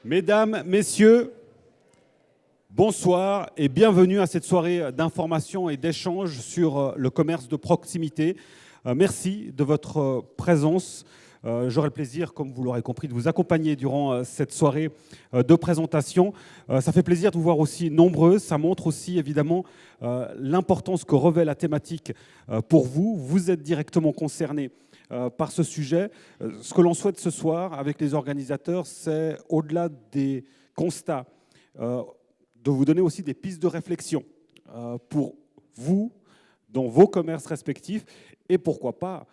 Mesdames, Messieurs, bonsoir et bienvenue à cette soirée d'information et d'échange sur le commerce de proximité. Merci de votre présence. J'aurai le plaisir, comme vous l'aurez compris, de vous accompagner durant cette soirée de présentation. Ça fait plaisir de vous voir aussi nombreux. Ça montre aussi évidemment l'importance que revêt la thématique pour vous. Vous êtes directement concernés par ce sujet. Ce que l'on souhaite ce soir avec les organisateurs, c'est au-delà des constats, de vous donner aussi des pistes de réflexion pour vous, dans vos commerces respectifs, et pourquoi pas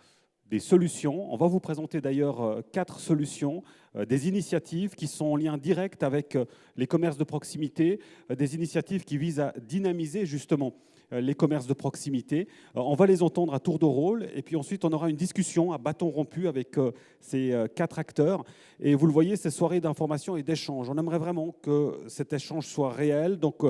des solutions. On va vous présenter d'ailleurs 4 solutions, des initiatives qui sont en lien direct avec les commerces de proximité, des initiatives qui visent à dynamiser justement les commerces de proximité. On va les entendre à tour de rôle et puis ensuite on aura une discussion à bâton rompu avec ces 4 acteurs. Et vous le voyez, ces soirées d'information et d'échange. On aimerait vraiment que cet échange soit réel, donc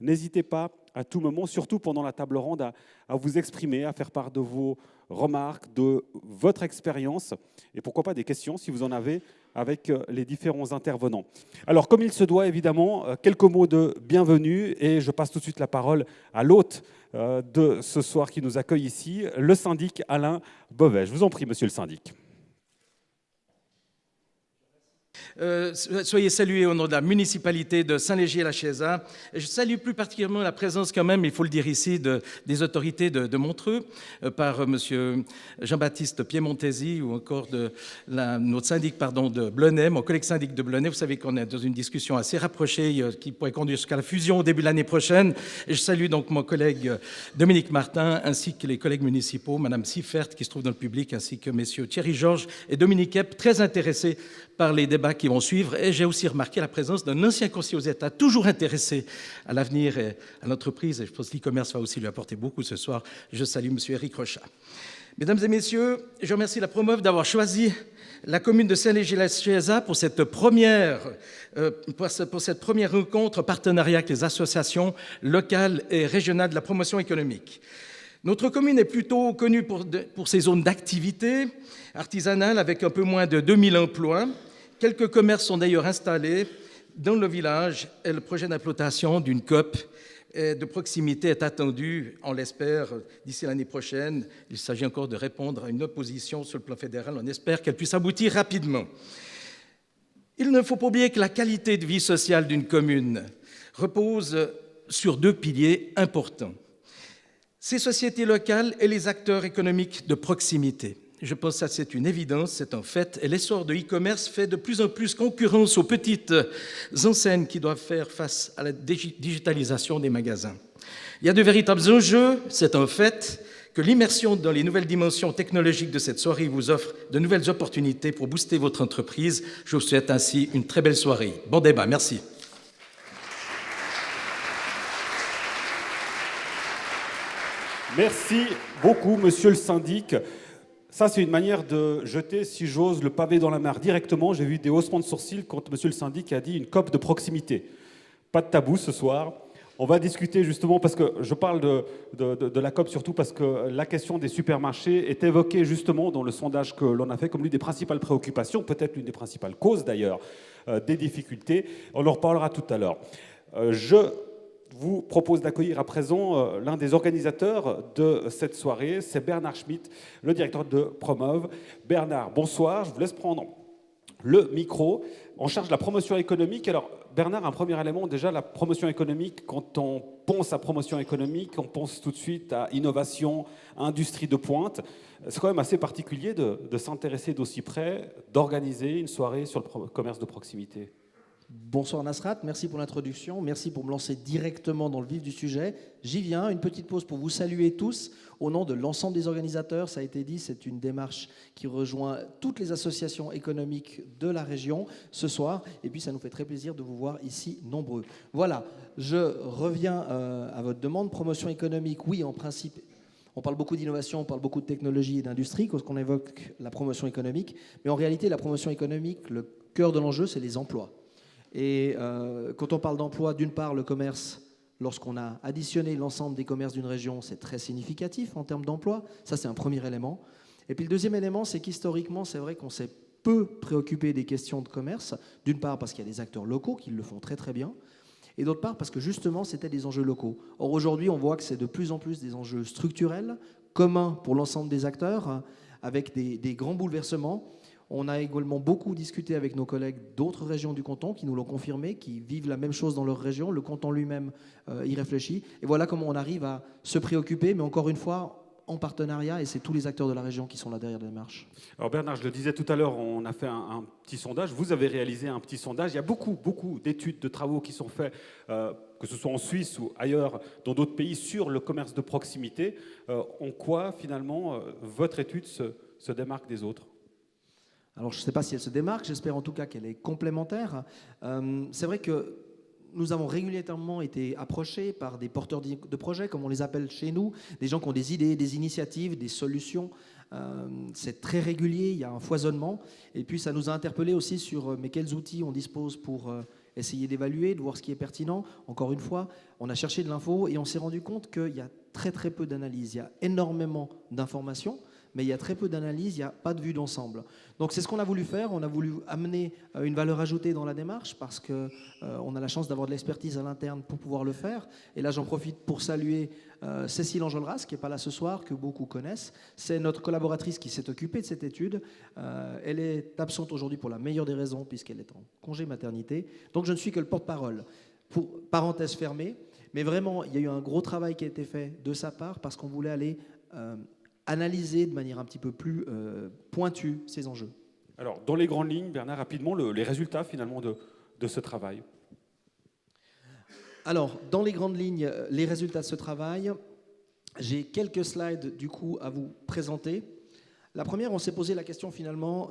n'hésitez pas à tout moment, surtout pendant la table ronde, à vous exprimer, à faire part de vos remarques, de votre expérience et pourquoi pas des questions si vous en avez avec les différents intervenants. Alors, comme il se doit, évidemment, quelques mots de bienvenue et je passe tout de suite la parole à l'hôte de ce soir qui nous accueille ici, le syndic Alain Beauvais. Je vous en prie, monsieur le syndic. Soyez salués au nom de la municipalité de Saint-Légier-la-Chiéza. Je salue plus particulièrement la présence quand même, il faut le dire ici, des autorités de Montreux, par M. Jean-Baptiste Piemontesi ou encore de notre syndic de Blenheim, mon collègue syndic de Blenheim. Vous savez qu'on est dans une discussion assez rapprochée qui pourrait conduire jusqu'à la fusion au début de l'année prochaine. Et je salue donc mon collègue Dominique Martin ainsi que les collègues municipaux, Mme Siffert qui se trouve dans le public, ainsi que messieurs Thierry Georges et Dominique Epp, très intéressés par les débats qui vont suivre. Et j'ai aussi remarqué la présence d'un ancien conseiller aux États, toujours intéressé à l'avenir et à l'entreprise. Et je pense que l'e-commerce va aussi lui apporter beaucoup ce soir. Je salue M. Éric Rochat. Mesdames et messieurs, je remercie la Promov d'avoir choisi la commune de Saint-Léger-la-Chiéza pour cette première rencontre partenariat avec les associations locales et régionales de la promotion économique. Notre commune est plutôt connue pour ses zones d'activité artisanale avec un peu moins de 2000 emplois. Quelques commerces sont d'ailleurs installés dans le village et le projet d'implantation d'une COP de proximité est attendu, on l'espère, d'ici l'année prochaine. Il s'agit encore de répondre à une opposition sur le plan fédéral. On espère qu'elle puisse aboutir rapidement. Il ne faut pas oublier que la qualité de vie sociale d'une commune repose sur 2 piliers importants. Ces sociétés locales et les acteurs économiques de proximité. Je pense que ça, c'est une évidence, c'est un fait. Et l'essor de l'e-commerce fait de plus en plus concurrence aux petites enseignes qui doivent faire face à la digitalisation des magasins. Il y a de véritables enjeux, c'est un fait, que l'immersion dans les nouvelles dimensions technologiques de cette soirée vous offre de nouvelles opportunités pour booster votre entreprise. Je vous souhaite ainsi une très belle soirée. Bon débat, merci. Merci beaucoup, monsieur le syndic. Ça, c'est une manière de jeter, si j'ose, le pavé dans la mare directement. J'ai vu des haussements de sourcils quand monsieur le syndic a dit une COP de proximité. Pas de tabou ce soir. On va discuter justement, parce que je parle de la COP surtout parce que la question des supermarchés est évoquée justement dans le sondage que l'on a fait comme l'une des principales préoccupations, peut-être l'une des principales causes d'ailleurs, des difficultés. On en reparlera tout à l'heure. Je vous propose d'accueillir à présent l'un des organisateurs de cette soirée, c'est Bernard Schmitt, le directeur de Promov. Bernard, bonsoir, je vous laisse prendre le micro en charge de la promotion économique. Alors Bernard, un premier élément, déjà la promotion économique, quand on pense à promotion économique, on pense tout de suite à innovation, industrie de pointe. C'est quand même assez particulier de s'intéresser d'aussi près, d'organiser une soirée sur le commerce de proximité. Bonsoir Nasrat, merci pour l'introduction, merci pour me lancer directement dans le vif du sujet. J'y viens, une petite pause pour vous saluer tous au nom de l'ensemble des organisateurs. Ça a été dit, c'est une démarche qui rejoint toutes les associations économiques de la région ce soir. Et puis ça nous fait très plaisir de vous voir ici nombreux. Voilà, je reviens à votre demande. Promotion économique, oui, en principe. On parle beaucoup d'innovation, on parle beaucoup de technologie et d'industrie quand on évoque la promotion économique. Mais en réalité, la promotion économique, le cœur de l'enjeu, c'est les emplois. Et quand on parle d'emploi, d'une part, le commerce, lorsqu'on a additionné l'ensemble des commerces d'une région, c'est très significatif en termes d'emploi. Ça, c'est un premier élément. Et puis le deuxième élément, c'est qu'historiquement, c'est vrai qu'on s'est peu préoccupé des questions de commerce, d'une part parce qu'il y a des acteurs locaux qui le font très très bien, et d'autre part parce que justement c'était des enjeux locaux. Or aujourd'hui on voit que c'est de plus en plus des enjeux structurels, communs pour l'ensemble des acteurs, avec des grands bouleversements. On a également beaucoup discuté avec nos collègues d'autres régions du canton qui nous l'ont confirmé, qui vivent la même chose dans leur région. Le canton lui-même y réfléchit. Et voilà comment on arrive à se préoccuper, mais encore une fois, en partenariat, et c'est tous les acteurs de la région qui sont là derrière la démarche. Alors Bernard, je le disais tout à l'heure, on a fait un petit sondage. Vous avez réalisé un petit sondage. Il y a beaucoup d'études, de travaux qui sont faits, que ce soit en Suisse ou ailleurs, dans d'autres pays, sur le commerce de proximité. En quoi, finalement, votre étude se démarque des autres ? Alors, je ne sais pas si elle se démarque, j'espère en tout cas qu'elle est complémentaire. C'est vrai que nous avons régulièrement été approchés par des porteurs de projets, comme on les appelle chez nous, des gens qui ont des idées, des initiatives, des solutions. C'est très régulier, il y a un foisonnement. Et puis, ça nous a interpellés aussi sur mais quels outils on dispose pour essayer d'évaluer, de voir ce qui est pertinent. Encore une fois, on a cherché de l'info et on s'est rendu compte qu'il y a très très peu d'analyses. Il y a énormément d'informations, mais il y a très peu d'analyse, il n'y a pas de vue d'ensemble. Donc c'est ce qu'on a voulu faire, on a voulu amener une valeur ajoutée dans la démarche parce qu'on a la chance d'avoir de l'expertise à l'interne pour pouvoir le faire. Et là j'en profite pour saluer Cécile Enjolras, qui n'est pas là ce soir, que beaucoup connaissent. C'est notre collaboratrice qui s'est occupée de cette étude. Elle est absente aujourd'hui pour la meilleure des raisons puisqu'elle est en congé maternité. Donc je ne suis que le porte-parole. Pour parenthèse fermée, mais vraiment il y a eu un gros travail qui a été fait de sa part parce qu'on voulait aller analyser de manière un petit peu plus pointue ces enjeux. Alors, dans les grandes lignes, Bernard, rapidement, les résultats finalement de ce travail. Alors, dans les grandes lignes, les résultats de ce travail, j'ai quelques slides du coup à vous présenter. La première, on s'est posé la question finalement,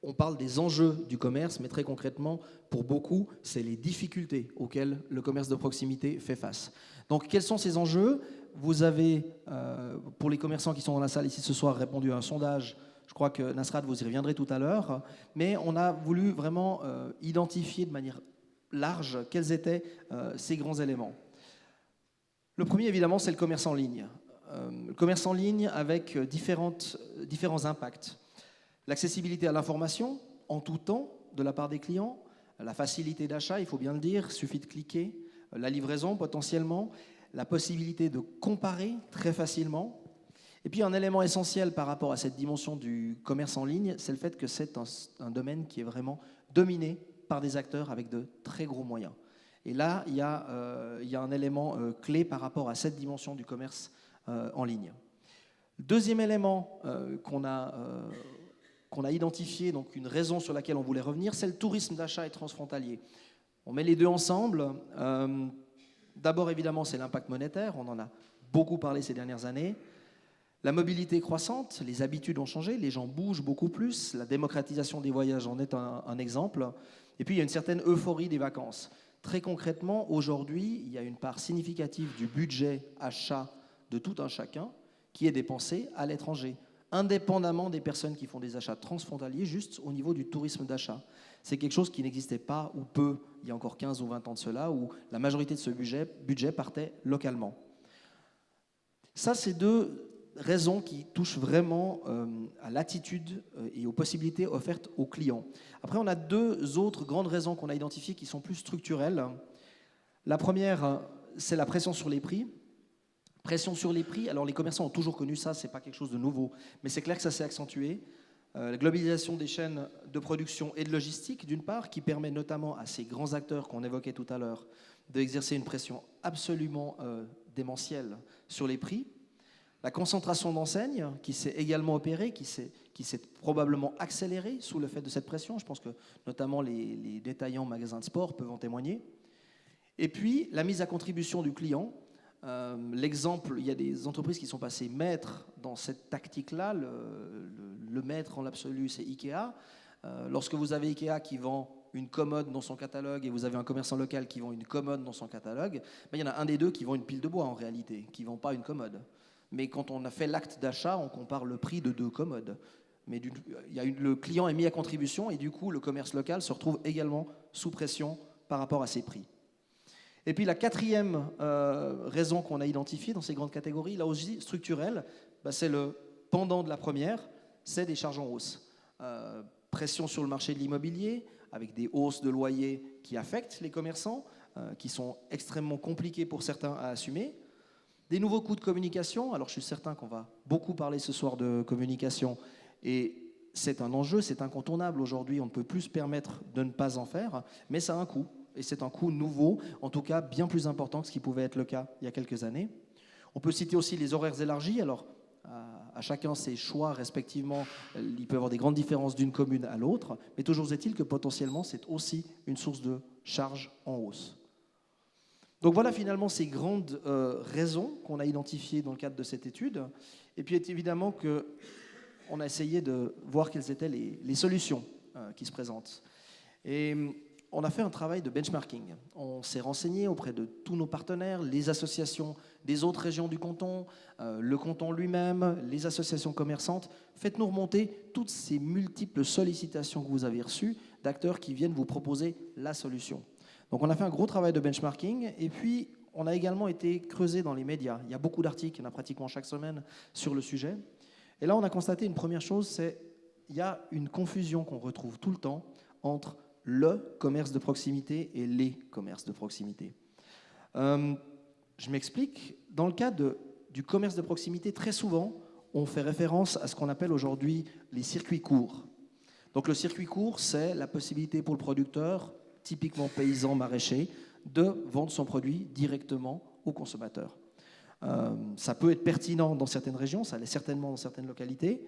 on parle des enjeux du commerce, mais très concrètement, pour beaucoup, c'est les difficultés auxquelles le commerce de proximité fait face. Donc, quels sont ces enjeux ? Vous avez, pour les commerçants qui sont dans la salle ici ce soir, répondu à un sondage. Je crois que Nasrat, vous y reviendrez tout à l'heure. Mais on a voulu vraiment identifier de manière large quels étaient ces grands éléments. Le premier, évidemment, c'est le commerce en ligne. Le commerce en ligne avec différents impacts. L'accessibilité à l'information en tout temps de la part des clients, la facilité d'achat, il faut bien le dire, il suffit de cliquer, la livraison potentiellement, la possibilité de comparer très facilement. Et puis un élément essentiel par rapport à cette dimension du commerce en ligne, c'est le fait que c'est un domaine qui est vraiment dominé par des acteurs avec de très gros moyens. Et là, il y a un élément clé par rapport à cette dimension du commerce en ligne. Deuxième élément qu'on a identifié, donc une raison sur laquelle on voulait revenir, c'est le tourisme d'achat et transfrontalier. On met les deux ensemble. D'abord, évidemment, c'est l'impact monétaire. On en a beaucoup parlé ces dernières années. La mobilité croissante, les habitudes ont changé, les gens bougent beaucoup plus. La démocratisation des voyages en est un exemple. Et puis, il y a une certaine euphorie des vacances. Très concrètement, aujourd'hui, il y a une part significative du budget achat de tout un chacun qui est dépensé à l'étranger, indépendamment des personnes qui font des achats transfrontaliers, juste au niveau du tourisme d'achat. C'est quelque chose qui n'existait pas ou peu il y a encore 15 ou 20 ans de cela, où la majorité de ce budget partait localement. Ça, c'est deux raisons qui touchent vraiment à l'attitude et aux possibilités offertes aux clients. Après, on a deux autres grandes raisons qu'on a identifiées qui sont plus structurelles. La première, c'est la pression sur les prix. Pression sur les prix, alors les commerçants ont toujours connu ça, ce n'est pas quelque chose de nouveau, mais c'est clair que ça s'est accentué. La globalisation des chaînes de production et de logistique, d'une part, qui permet notamment à ces grands acteurs qu'on évoquait tout à l'heure d'exercer une pression absolument démentielle sur les prix. La concentration d'enseignes qui s'est également opérée, qui s'est probablement accélérée sous le fait de cette pression. Je pense que notamment les détaillants magasins de sport peuvent en témoigner. Et puis, la mise à contribution du client. L'exemple, il y a des entreprises qui sont passées maîtres dans cette tactique-là. Le maître en l'absolu, c'est Ikea. Lorsque vous avez Ikea qui vend une commode dans son catalogue et vous avez un commerçant local qui vend une commode dans son catalogue, ben, il y en a un des deux qui vend une pile de bois en réalité, qui ne vend pas une commode. Mais quand on a fait l'acte d'achat, on compare le prix de deux commodes. Mais le client est mis à contribution et du coup, le commerce local se retrouve également sous pression par rapport à ses prix. Et puis la quatrième raison qu'on a identifiée dans ces grandes catégories, là aussi structurelle, c'est le pendant de la première, c'est des charges en hausse. pression sur le marché de l'immobilier, avec des hausses de loyers qui affectent les commerçants, qui sont extrêmement compliqués pour certains à assumer. Des nouveaux coûts de communication. Alors je suis certain qu'on va beaucoup parler ce soir de communication, et c'est un enjeu, c'est incontournable. Aujourd'hui, on ne peut plus se permettre de ne pas en faire, mais ça a un coût. Et c'est un coût nouveau, en tout cas bien plus important que ce qui pouvait être le cas il y a quelques années. On peut citer aussi les horaires élargis. Alors, à chacun ses choix respectivement, il peut y avoir des grandes différences d'une commune à l'autre, mais toujours est-il que potentiellement, c'est aussi une source de charges en hausse. Donc voilà finalement ces grandes raisons qu'on a identifiées dans le cadre de cette étude. Et puis évidemment que on a essayé de voir quelles étaient les solutions qui se présentent. Et on a fait un travail de benchmarking. On s'est renseigné auprès de tous nos partenaires, les associations des autres régions du canton, le canton lui-même, les associations commerçantes. Faites-nous remonter toutes ces multiples sollicitations que vous avez reçues d'acteurs qui viennent vous proposer la solution. Donc on a fait un gros travail de benchmarking, et puis on a également été creusé dans les médias. Il y a beaucoup d'articles, il y en a pratiquement chaque semaine sur le sujet. Et là, on a constaté une première chose, c'est qu'il y a une confusion qu'on retrouve tout le temps entre le commerce de proximité et les commerces de proximité. Je m'explique. Dans le cas du commerce de proximité, très souvent, on fait référence à ce qu'on appelle aujourd'hui les circuits courts. Donc le circuit court, c'est la possibilité pour le producteur, typiquement paysan maraîcher, de vendre son produit directement au consommateur. Ça peut être pertinent dans certaines régions, ça l'est certainement dans certaines localités.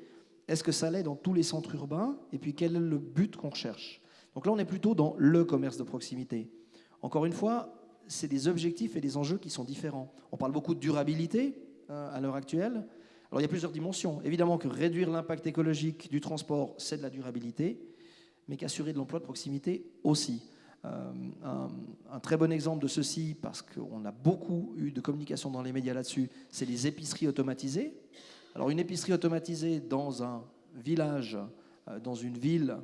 Est-ce que ça l'est dans tous les centres urbains? Et puis quel est le but qu'on recherche? Donc là, on est plutôt dans le commerce de proximité. Encore une fois, c'est des objectifs et des enjeux qui sont différents. On parle beaucoup de durabilité à l'heure actuelle. Alors il y a plusieurs dimensions. Évidemment que réduire l'impact écologique du transport, c'est de la durabilité, mais qu'assurer de l'emploi de proximité aussi. Un très bon exemple de ceci, parce qu'on a beaucoup eu de communication dans les médias là-dessus, c'est les épiceries automatisées. Alors une épicerie automatisée dans un village, dans une ville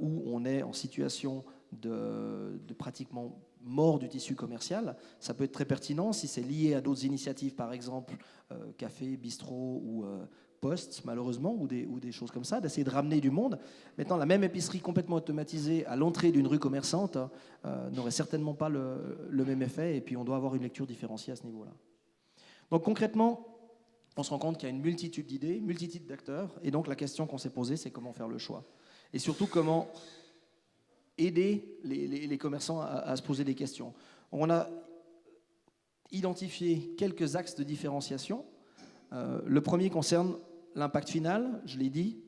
où on est en situation de pratiquement mort du tissu commercial, ça peut être très pertinent si c'est lié à d'autres initiatives, par exemple café, bistrot ou poste, malheureusement, ou des choses comme ça, d'essayer de ramener du monde. Maintenant, la même épicerie complètement automatisée à l'entrée d'une rue commerçante n'aurait certainement pas le même effet, et puis on doit avoir une lecture différenciée à ce niveau-là. Donc concrètement, on se rend compte qu'il y a une multitude d'idées, une multitude d'acteurs, et donc la question qu'on s'est posée, c'est comment faire le choix. Et surtout, comment aider les commerçants à se poser des questions. On a identifié quelques axes de différenciation. Le premier concerne l'impact final, je l'ai dit.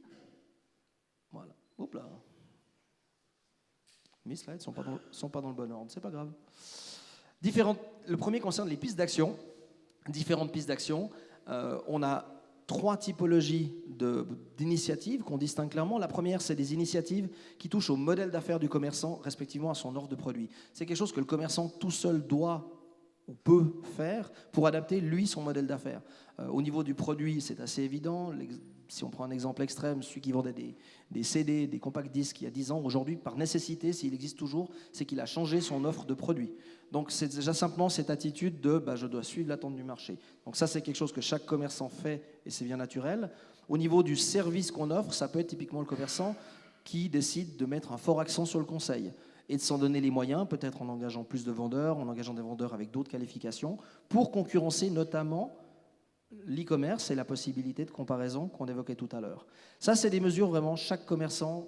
Voilà. Oups là. Mes slides ne sont pas dans le bon ordre, c'est pas grave. Le premier concerne les pistes d'action. Différentes pistes d'action. On a 3 typologies d'initiatives qu'on distingue clairement. La première, c'est des initiatives qui touchent au modèle d'affaires du commerçant, respectivement à son offre de produits. C'est quelque chose que le commerçant tout seul doit ou peut faire pour adapter, lui, son modèle d'affaires. Au niveau du produit, c'est assez évident. Si on prend un exemple extrême, celui qui vendait des CD, des compact disques il y a 10 ans, aujourd'hui, par nécessité, s'il existe toujours, c'est qu'il a changé son offre de produits. Donc c'est déjà simplement cette attitude de je dois suivre l'attente du marché. Donc ça, c'est quelque chose que chaque commerçant fait, et c'est bien naturel. Au niveau du service qu'on offre, ça peut être typiquement le commerçant qui décide de mettre un fort accent sur le conseil et de s'en donner les moyens, peut-être en engageant plus de vendeurs, en engageant des vendeurs avec d'autres qualifications, pour concurrencer notamment l'e-commerce et la possibilité de comparaison qu'on évoquait tout à l'heure. Ça, c'est des mesures vraiment, chaque commerçant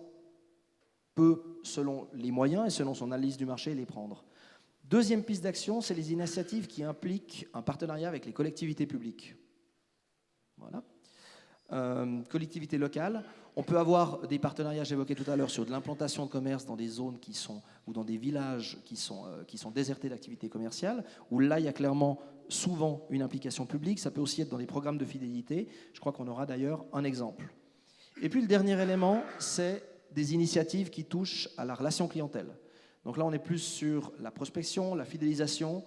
peut, selon les moyens et selon son analyse du marché, les prendre. Deuxième piste d'action, c'est les initiatives qui impliquent un partenariat avec les collectivités publiques. Voilà. Collectivités locales. On peut avoir des partenariats, j'évoquais tout à l'heure, sur de l'implantation de commerce dans des zones qui sont, ou dans des villages qui sont désertés d'activités commerciales, où là, il y a clairement souvent une implication publique. Ça peut aussi être dans des programmes de fidélité. Je crois qu'on aura d'ailleurs un exemple. Et puis le dernier élément, c'est des initiatives qui touchent à la relation clientèle. Donc là, on est plus sur la prospection, la fidélisation,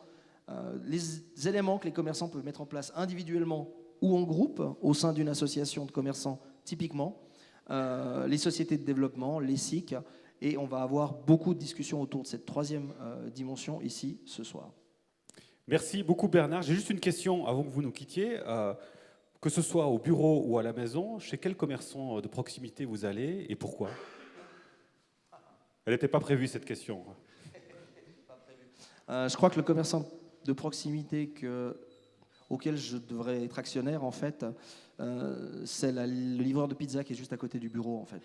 les éléments que les commerçants peuvent mettre en place individuellement ou en groupe au sein d'une association de commerçants typiquement, les sociétés de développement, les SIC, et on va avoir beaucoup de discussions autour de cette troisième dimension ici ce soir. Merci beaucoup Bernard. J'ai juste une question avant que vous nous quittiez. Que ce soit au bureau ou à la maison, chez quel commerçant de proximité vous allez et pourquoi? Elle n'était pas prévue, cette question. Je crois que le commerçant de proximité auquel je devrais être actionnaire, en fait, c'est le livreur de pizza qui est juste à côté du bureau, en fait.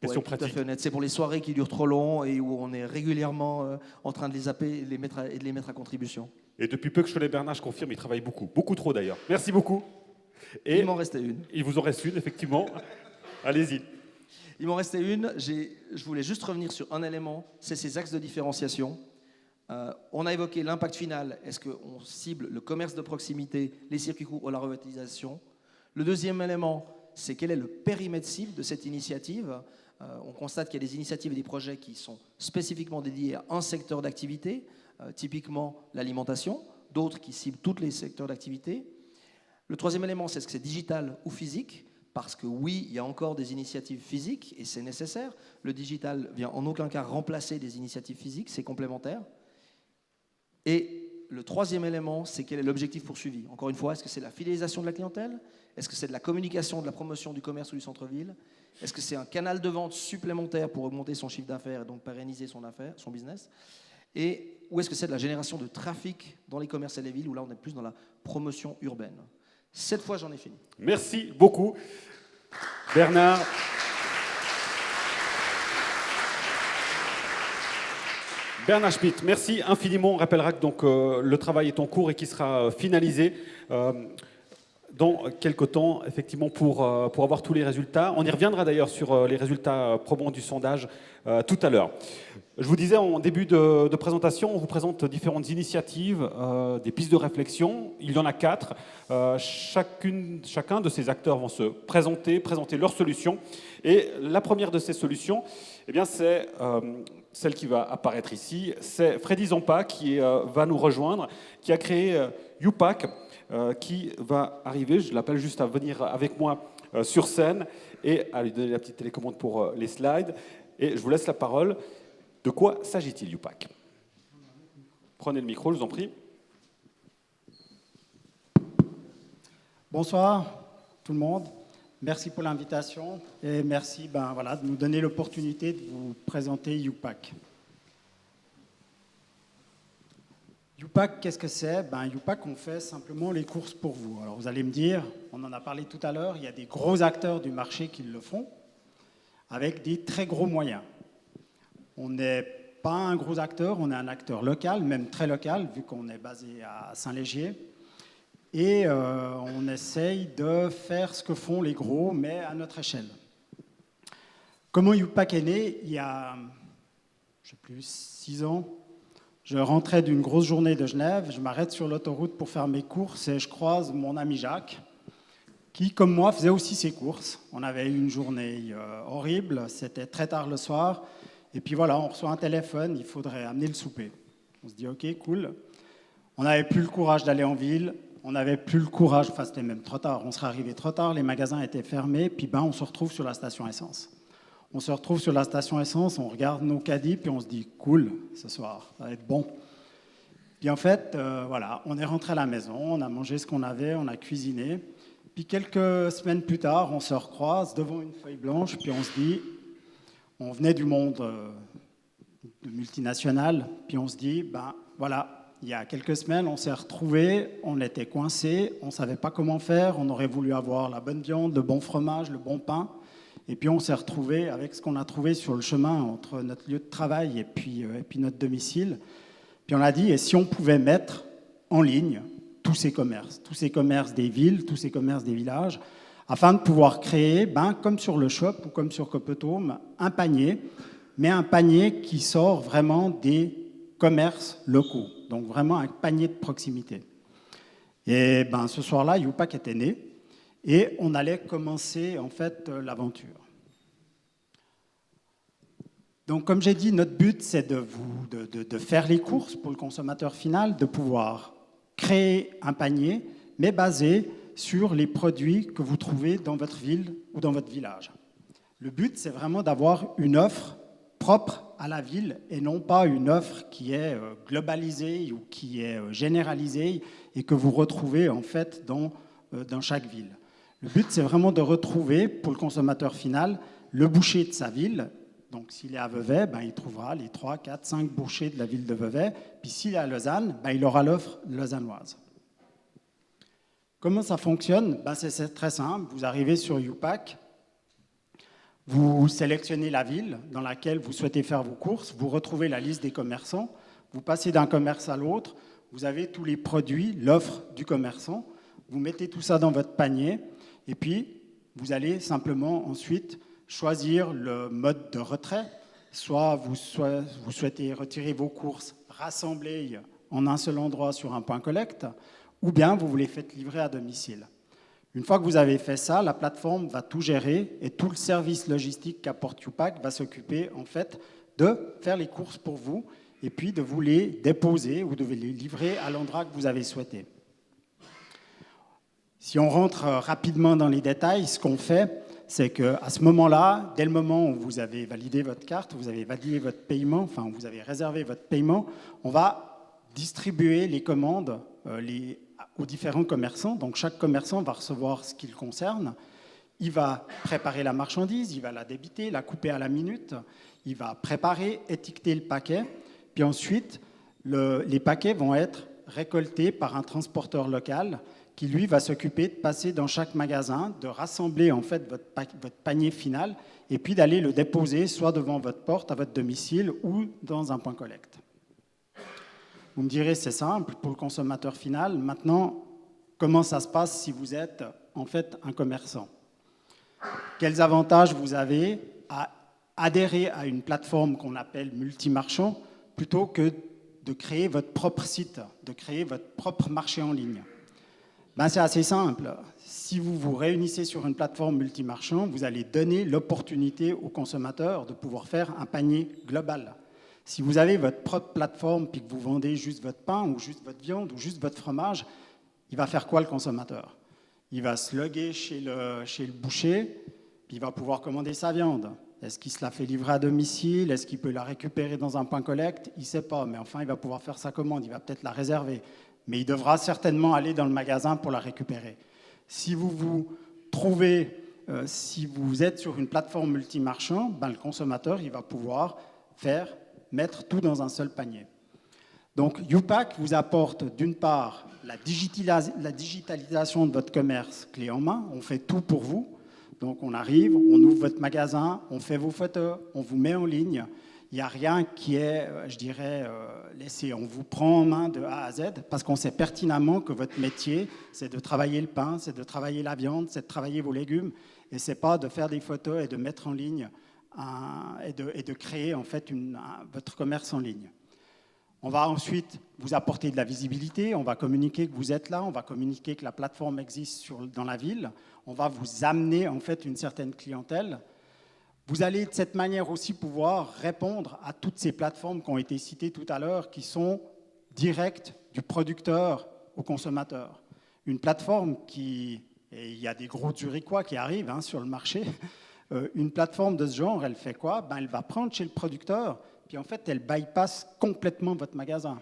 Question Tout à pratique. fait honnête. C'est pour les soirées qui durent trop long et où on est régulièrement en train de les zapper et de les mettre à contribution. Et depuis peu que Cholet-Bernard, je confirme, il travaille beaucoup. Beaucoup trop, d'ailleurs. Merci beaucoup. Et Il m'en restait une. il vous en reste une, effectivement. Allez-y. Il m'en restait une. Je voulais juste revenir sur un élément, c'est ces axes de différenciation. On a évoqué l'impact final. Est-ce qu'on cible le commerce de proximité, les circuits courts ou la revitalisation? Le deuxième élément, c'est quel est le périmètre cible de cette initiative? On constate qu'il y a des initiatives et des projets qui sont spécifiquement dédiés à un secteur d'activité, typiquement l'alimentation, d'autres qui ciblent tous les secteurs d'activité. Le troisième élément, c'est est-ce que c'est digital ou physique? Parce que oui, il y a encore des initiatives physiques et c'est nécessaire. Le digital vient en aucun cas remplacer des initiatives physiques, c'est complémentaire. Et le troisième élément, c'est quel est l'objectif poursuivi? Encore une fois, est-ce que c'est la fidélisation de la clientèle? Est-ce que c'est de la communication, de la promotion du commerce ou du centre-ville? Est-ce que c'est un canal de vente supplémentaire pour augmenter son chiffre d'affaires et donc pérenniser son business? Ou est-ce que c'est de la génération de trafic dans les commerces et les villes, où là on est plus dans la promotion urbaine? Cette fois, j'en ai fini. Merci beaucoup, Bernard. Bernard Schmitt, merci infiniment. On rappellera que donc, le travail est en cours et qui sera finalisé dans quelques temps, effectivement, pour avoir tous les résultats. On y reviendra d'ailleurs sur les résultats probants du sondage tout à l'heure. Je vous disais en début de présentation, on vous présente différentes initiatives, des pistes de réflexion. Il y en a 4. Chacun de ces acteurs vont se présenter leurs solutions. Et la première de ces solutions, eh bien, c'est celle qui va apparaître ici. C'est Freddy Zampa qui va nous rejoindre, qui a créé YouPack, qui va arriver, je l'appelle juste à venir avec moi sur scène et à lui donner la petite télécommande pour les slides. Et je vous laisse la parole. De quoi s'agit-il, YouPack? Prenez le micro, je vous en prie. Bonsoir tout le monde. Merci pour l'invitation et merci de nous donner l'opportunité de vous présenter YouPack. YouPack, qu'est-ce que c'est? YouPack, on fait simplement les courses pour vous. Alors vous allez me dire, on en a parlé tout à l'heure, il y a des gros acteurs du marché qui le font avec des très gros moyens. On n'est pas un gros acteur, on est un acteur local, même très local, vu qu'on est basé à Saint-Légier. Et on essaye de faire ce que font les gros, mais à notre échelle. Comment YouPack est né? Il y a, 6 ans, je rentrais d'une grosse journée de Genève, je m'arrête sur l'autoroute pour faire mes courses et je croise mon ami Jacques, qui, comme moi, faisait aussi ses courses. On avait eu une journée horrible, c'était très tard le soir. Et puis voilà, on reçoit un téléphone, il faudrait amener le souper. On se dit, ok, cool. On n'avait plus le courage d'aller en ville, on n'avait plus le courage, enfin c'était même trop tard, on serait arrivé trop tard, les magasins étaient fermés, puis on se retrouve sur la station essence. On se retrouve sur la station essence, on regarde nos caddies, puis on se dit, cool, ce soir, ça va être bon. Puis en fait, voilà, on est rentré à la maison, on a mangé ce qu'on avait, on a cuisiné. Puis quelques semaines plus tard, on se recroise devant une feuille blanche, puis on se dit, on venait du monde de multinational, puis on se dit, voilà, il y a quelques semaines, on s'est retrouvés, on était coincés, on ne savait pas comment faire, on aurait voulu avoir la bonne viande, le bon fromage, le bon pain, et puis on s'est retrouvés avec ce qu'on a trouvé sur le chemin entre notre lieu de travail et puis notre domicile. Puis on a dit, et si on pouvait mettre en ligne tous ces commerces des villes, tous ces commerces des villages, afin de pouvoir créer, comme sur le shop ou comme sur Copetome, un panier, mais un panier qui sort vraiment des commerces locaux, donc vraiment un panier de proximité. Et ce soir-là, YouPack était né, et on allait commencer en fait l'aventure. Donc comme j'ai dit, notre but c'est de faire les courses pour le consommateur final, de pouvoir créer un panier, mais basé sur les produits que vous trouvez dans votre ville ou dans votre village. Le but, c'est vraiment d'avoir une offre propre à la ville et non pas une offre qui est globalisée ou qui est généralisée et que vous retrouvez en fait dans chaque ville. Le but, c'est vraiment de retrouver, pour le consommateur final, le boucher de sa ville Donc s'il est à Vevey, il trouvera les 3, 4, 5 bouchers de la ville de Vevey. Puis s'il est à Lausanne, il aura l'offre lausannoise. Comment ça fonctionne? C'est très simple. Vous arrivez sur YouPack, vous sélectionnez la ville dans laquelle vous souhaitez faire vos courses, vous retrouvez la liste des commerçants, vous passez d'un commerce à l'autre, vous avez tous les produits, l'offre du commerçant, vous mettez tout ça dans votre panier et puis vous allez simplement ensuite choisir le mode de retrait. Soit vous souhaitez retirer vos courses rassemblées en un seul endroit sur un point collecte, ou bien vous les faites livrer à domicile. Une fois que vous avez fait ça, la plateforme va tout gérer et tout le service logistique qu'apporte YouPack va s'occuper en fait de faire les courses pour vous et puis de vous les déposer ou de les livrer à l'endroit que vous avez souhaité. Si on rentre rapidement dans les détails, ce qu'on fait, c'est qu'à ce moment-là, dès le moment où vous avez validé votre carte, vous avez validé votre paiement, enfin vous avez réservé votre paiement, on va distribuer les commandes aux différents commerçants. Donc chaque commerçant va recevoir ce qui le concerne. Il va préparer la marchandise, il va la débiter, la couper à la minute, il va préparer, étiqueter le paquet, puis ensuite les paquets vont être récoltés par un transporteur local qui lui va s'occuper de passer dans chaque magasin, de rassembler en fait votre panier final et puis d'aller le déposer soit devant votre porte, à votre domicile ou dans un point collecte. Vous me direz, c'est simple pour le consommateur final. Maintenant, comment ça se passe si vous êtes en fait un commerçant? Quels avantages vous avez à adhérer à une plateforme qu'on appelle multimarchand plutôt que de créer votre propre site, de créer votre propre marché en ligne? C'est assez simple. Si vous vous réunissez sur une plateforme multimarchand, vous allez donner l'opportunité aux consommateurs de pouvoir faire un panier global. Si vous avez votre propre plateforme puis que vous vendez juste votre pain ou juste votre viande ou juste votre fromage, il va faire quoi le consommateur? Il va se loguer chez le boucher, puis il va pouvoir commander sa viande. Est-ce qu'il se la fait livrer à domicile? Est-ce qu'il peut la récupérer dans un point collecte? Il ne sait pas, mais enfin, il va pouvoir faire sa commande, il va peut-être la réserver. Mais il devra certainement aller dans le magasin pour la récupérer. Si vous êtes sur une plateforme multimarchand, le consommateur il va pouvoir mettre tout dans un seul panier. Donc YouPack vous apporte d'une part la digitalisation de votre commerce clé en main, on fait tout pour vous. Donc on arrive, on ouvre votre magasin, on fait vos photos, on vous met en ligne. Il n'y a rien qui est, laissé. On vous prend en main de A à Z parce qu'on sait pertinemment que votre métier, c'est de travailler le pain, c'est de travailler la viande, c'est de travailler vos légumes et ce n'est pas de faire des photos et de mettre en ligne et de créer en fait votre commerce en ligne. On va ensuite vous apporter de la visibilité, on va communiquer que vous êtes là, on va communiquer que la plateforme existe dans la ville, on va vous amener en fait une certaine clientèle. Vous allez de cette manière aussi pouvoir répondre à toutes ces plateformes qui ont été citées tout à l'heure, qui sont directes du producteur au consommateur. Une plateforme et il y a des gros Zurichois qui arrivent sur le marché, une plateforme de ce genre, elle fait quoi? Elle va prendre chez le producteur, puis en fait, elle bypass complètement votre magasin.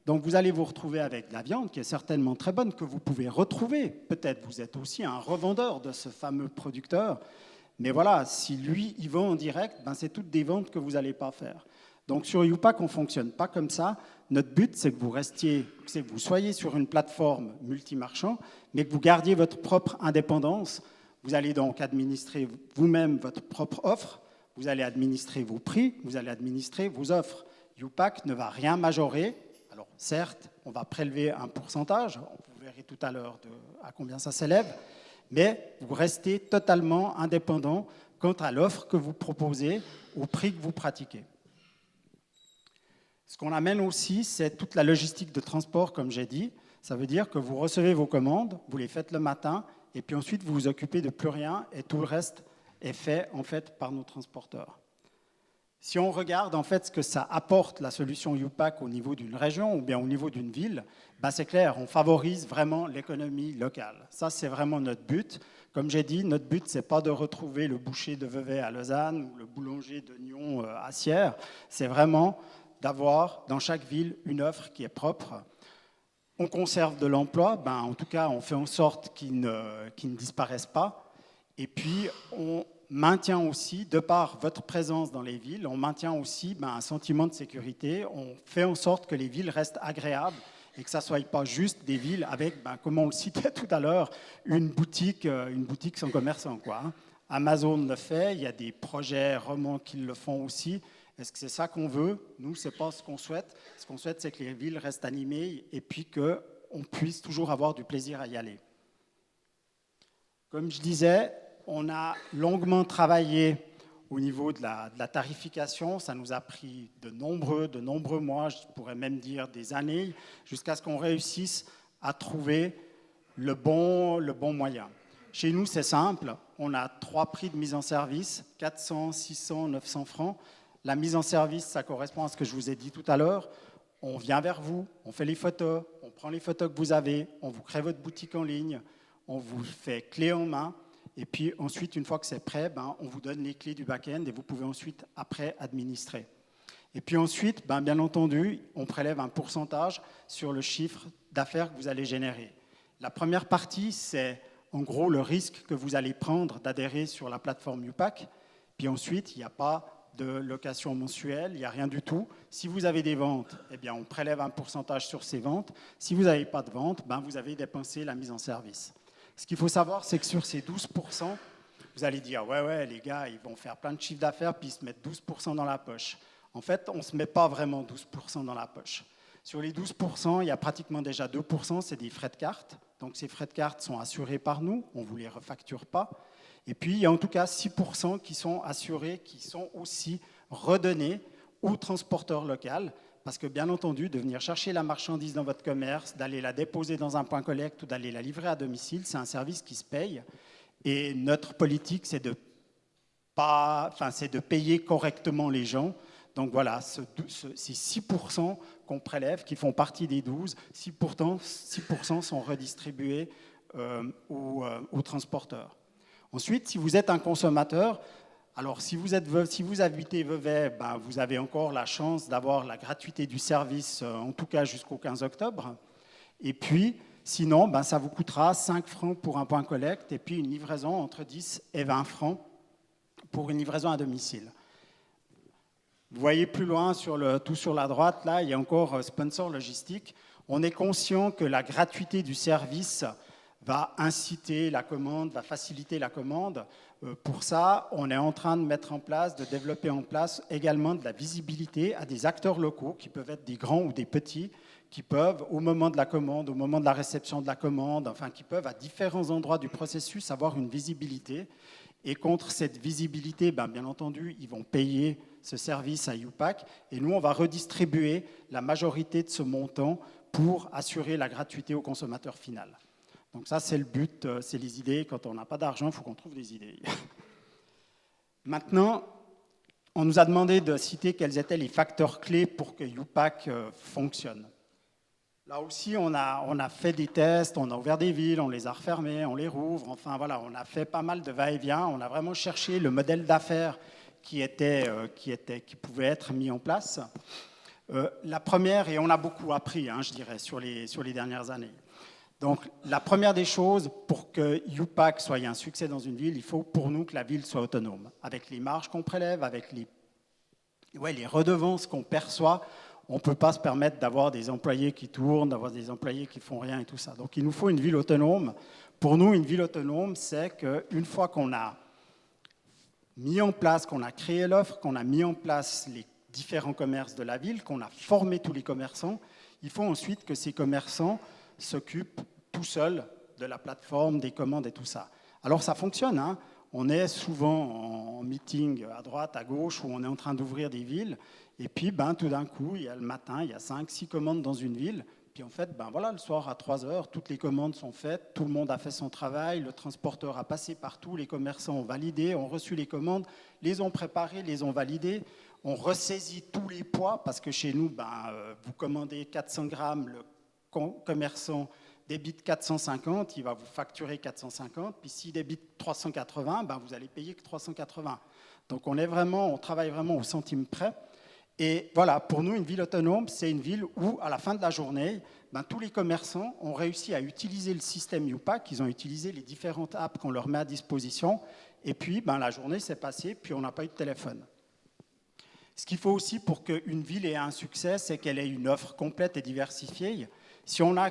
Donc vous allez vous retrouver avec de la viande qui est certainement très bonne, que vous pouvez retrouver. Peut-être vous êtes aussi un revendeur de ce fameux producteur. Mais voilà, si lui, il vend en direct, c'est toutes des ventes que vous n'allez pas faire. Donc sur YouPack, on ne fonctionne pas comme ça. Notre but, c'est que vous soyez sur une plateforme multimarchand, mais que vous gardiez votre propre indépendance. Vous allez donc administrer vous-même votre propre offre, vous allez administrer vos prix, vous allez administrer vos offres. YouPack ne va rien majorer. Alors certes, on va prélever un pourcentage, vous verrez tout à l'heure à combien ça s'élève, mais vous restez totalement indépendant quant à l'offre que vous proposez, au prix que vous pratiquez. Ce qu'on amène aussi, c'est toute la logistique de transport, comme j'ai dit. Ça veut dire que vous recevez vos commandes, vous les faites le matin, et puis ensuite vous vous occupez de plus rien, et tout le reste est fait en fait par nos transporteurs. Si on regarde en fait ce que ça apporte la solution YouPack au niveau d'une région ou bien au niveau d'une ville, c'est clair, on favorise vraiment l'économie locale. Ça, c'est vraiment notre but. Comme j'ai dit, notre but, c'est pas de retrouver le boucher de Vevey à Lausanne ou le boulanger de Nyon à Sierre. C'est vraiment d'avoir dans chaque ville une offre qui est propre. On conserve de l'emploi, en tout cas, on fait en sorte qu'il ne disparaisse pas. Et puis, on maintient aussi, de par votre présence dans les villes, on maintient aussi un sentiment de sécurité. On fait en sorte que les villes restent agréables et que ça ne soit pas juste des villes avec, comme on le citait tout à l'heure, une boutique sans commerçant, quoi. Amazon le fait, il y a des projets romans qui le font aussi. Est-ce que c'est ça qu'on veut? Nous, ce n'est pas ce qu'on souhaite. Ce qu'on souhaite, c'est que les villes restent animées et puis qu'on puisse toujours avoir du plaisir à y aller. Comme je disais, on a longuement travaillé au niveau de la tarification. Ça nous a pris de nombreux mois, je pourrais même dire des années, jusqu'à ce qu'on réussisse à trouver le bon moyen. Chez nous, c'est simple. On a 3 prix de mise en service, 400, 600, 900 francs. La mise en service, ça correspond à ce que je vous ai dit tout à l'heure. On vient vers vous, on fait les photos, on prend les photos que vous avez, on vous crée votre boutique en ligne, on vous fait clé en main. Et puis ensuite, une fois que c'est prêt, on vous donne les clés du back-end et vous pouvez ensuite, après, administrer. Et puis ensuite, bien entendu, on prélève un pourcentage sur le chiffre d'affaires que vous allez générer. La première partie, c'est en gros le risque que vous allez prendre d'adhérer sur la plateforme YouPack. Puis ensuite, il n'y a pas de location mensuelle, il n'y a rien du tout. Si vous avez des ventes, on prélève un pourcentage sur ces ventes. Si vous n'avez pas de ventes, vous avez dépensé la mise en service. Ce qu'il faut savoir, c'est que sur ces 12%, vous allez dire « Ouais, les gars, ils vont faire plein de chiffres d'affaires puis ils se mettent 12% dans la poche. » En fait, on ne se met pas vraiment 12% dans la poche. Sur les 12%, il y a pratiquement déjà 2%, c'est des frais de carte. Donc ces frais de carte sont assurés par nous, on ne vous les refacture pas. Et puis, il y a en tout cas 6% qui sont assurés, qui sont aussi redonnés au transporteur local. Parce que, bien entendu, de venir chercher la marchandise dans votre commerce, d'aller la déposer dans un point collecte ou d'aller la livrer à domicile, c'est un service qui se paye. Et notre politique, c'est de payer correctement les gens. Donc voilà, ces 6% qu'on prélève, qui font partie des 12, 6% sont redistribués aux transporteurs. Ensuite, si vous êtes un consommateur, alors si vous habitez Vevey, vous avez encore la chance d'avoir la gratuité du service, en tout cas jusqu'au 15 octobre. Et puis, sinon, ça vous coûtera 5 francs pour un point collecte et puis une livraison entre 10 et 20 francs pour une livraison à domicile. Vous voyez plus loin, tout sur la droite, là, il y a encore sponsor logistique. On est conscient que la gratuité du service va inciter la commande, va faciliter la commande. Pour ça, on est en train de développer en place également de la visibilité à des acteurs locaux qui peuvent être des grands ou des petits, qui peuvent, au moment de la commande, au moment de la réception de la commande, qui peuvent à différents endroits du processus avoir une visibilité. Et contre cette visibilité, bien entendu, ils vont payer ce service à YouPack. Et nous, on va redistribuer la majorité de ce montant pour assurer la gratuité au consommateur final. Donc ça, c'est le but, c'est les idées. Quand on n'a pas d'argent, il faut qu'on trouve des idées. Maintenant, on nous a demandé de citer quels étaient les facteurs clés pour que YouPack fonctionne. Là aussi, on a fait des tests, on a ouvert des villes, on les a refermées, on les rouvre. Enfin, voilà, on a fait pas mal de va-et-vient. On a vraiment cherché le modèle d'affaires qui pouvait être mis en place. La première, et on a beaucoup appris, je dirais, sur les dernières années. Donc, la première des choses, pour que YouPack soit un succès dans une ville, il faut pour nous que la ville soit autonome. Avec les marges qu'on prélève, avec les redevances qu'on perçoit, on ne peut pas se permettre d'avoir des employés qui tournent, d'avoir des employés qui ne font rien et tout ça. Donc, il nous faut une ville autonome. Pour nous, une ville autonome, c'est qu'une fois qu'on a mis en place, qu'on a créé l'offre, qu'on a mis en place les différents commerces de la ville, qu'on a formé tous les commerçants, il faut ensuite que ces commerçants s'occupent tout seuls de la plateforme, des commandes et tout ça. Alors ça fonctionne, On est souvent en meeting à droite, à gauche, où on est en train d'ouvrir des villes, et puis tout d'un coup, le matin, il y a 5-6 commandes dans une ville, puis en fait, le soir à 3h, toutes les commandes sont faites, tout le monde a fait son travail, le transporteur a passé partout, les commerçants ont validé, ont reçu les commandes, les ont préparées, les ont validées, on ressaisit tous les poids, parce que chez nous, vous commandez 400 grammes, le commerçant débite 450, il va vous facturer 450, puis s'il débite 380, vous allez payer que 380. Donc on travaille vraiment au centime près. Et voilà, pour nous, une ville autonome, c'est une ville où, à la fin de la journée, tous les commerçants ont réussi à utiliser le système YouPack, ils ont utilisé les différentes apps qu'on leur met à disposition, et puis la journée s'est passée, puis on n'a pas eu de téléphone. Ce qu'il faut aussi pour qu'une ville ait un succès, c'est qu'elle ait une offre complète et diversifiée. Si on n'a